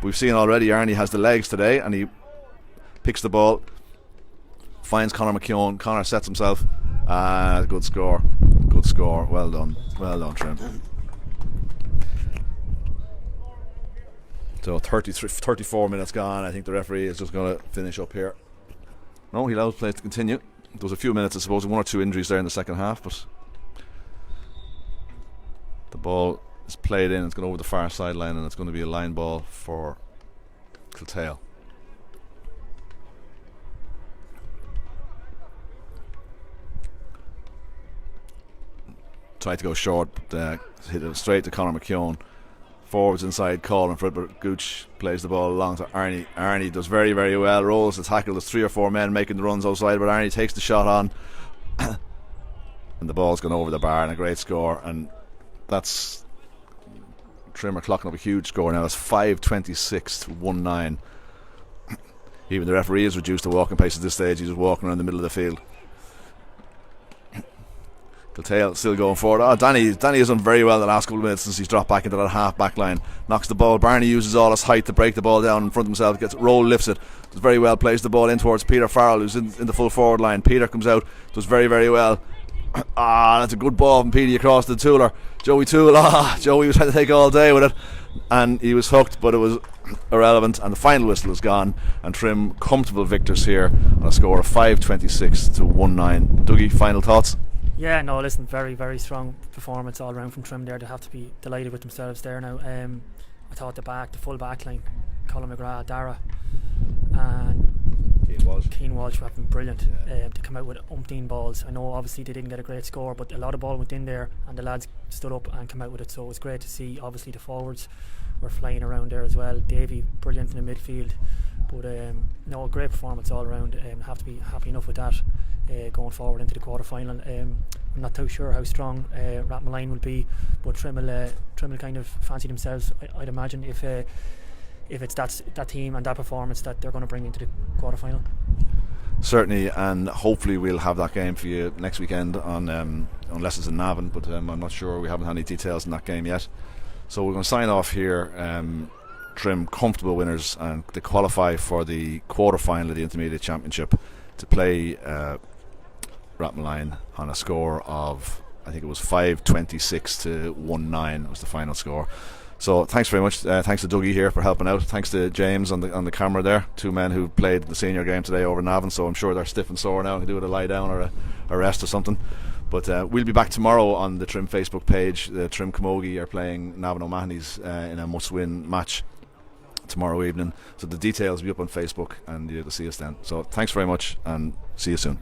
We've seen already Arnie has the legs today, and he picks the ball, finds Conor McKeown. Conor sets himself. Good score. Well done, Trim. So 34 minutes gone. I think the referee is just going to finish up here. No, he allows play to continue. There was a few minutes, I suppose, 1 or 2 injuries there in the second half, but the ball is played in. It's going over the far sideline, and it's going to be a line ball for Kiltale. tried to go short, but hit it straight to Conor McKeown. Forwards inside, calling for it, but Gooch plays the ball along to Arnie. Arnie does very, very well, rolls the tackle. There's 3 or 4 men making the runs outside, but Arnie takes the shot on and the ball's gone over the bar, and a great score. And that's Trim are clocking up a huge score now. It's 5:26 to 1-9. Even the referee has reduced the walking pace at this stage. He's just walking around the middle of the field. Kiltale still going forward. Danny has done very well the last couple of minutes since he's dropped back into that half back line. Knocks the ball. Barney uses all his height to break the ball down in front of himself. Gets roll, lifts it. Does very well. Plays the ball in towards Peter Farrell, who's in the full forward line. Peter comes out. Does very, very well. That's a good ball from Petey across the Tooler. Joey Toole. Joey was trying to take all day with it, and he was hooked, but it was irrelevant, and the final whistle is gone, and Trim comfortable victors here on a score of 5:26 to 1-9. Dougie, final thoughts? Yeah, no, listen, very, very strong performance all round from Trim there. They have to be delighted with themselves there now. I thought the full back line, Colin McGrath, Dara and Keane Walsh have been brilliant. Yeah. They come out with umpteen balls. I know obviously they didn't get a great score, but a lot of ball went in there and the lads stood up and came out with it, so it was great to see. Obviously the forwards were flying around there as well. Davey brilliant in the midfield, but no, a great performance all around. Have to be happy enough with that going forward into the quarter final. I'm not too sure how strong Rathmaline will be, but Trim will kind of fancy themselves, I'd imagine, if it's that team and that performance that they're going to bring into the quarter final. Certainly, and hopefully we'll have that game for you next weekend on unless it's in Navan, but I'm not sure. We haven't had any details in that game yet, so we're going to sign off here. Trim comfortable winners, and they qualify for the quarter final of the Intermediate Championship to play Rathmaline on a score of, I think it was 5:26 to 1-9 was the final score. So thanks very much. Thanks to Dougie here for helping out. Thanks to James on the camera there. 2 men who played the senior game today over Navan, so I'm sure they're stiff and sore now. They do with a lie down or a rest or something. But we'll be back tomorrow on the Trim Facebook page. The Trim Camogie are playing Navan O'Mahony's in a must-win match tomorrow evening. So the details will be up on Facebook, and you'll see us then. So thanks very much, and see you soon.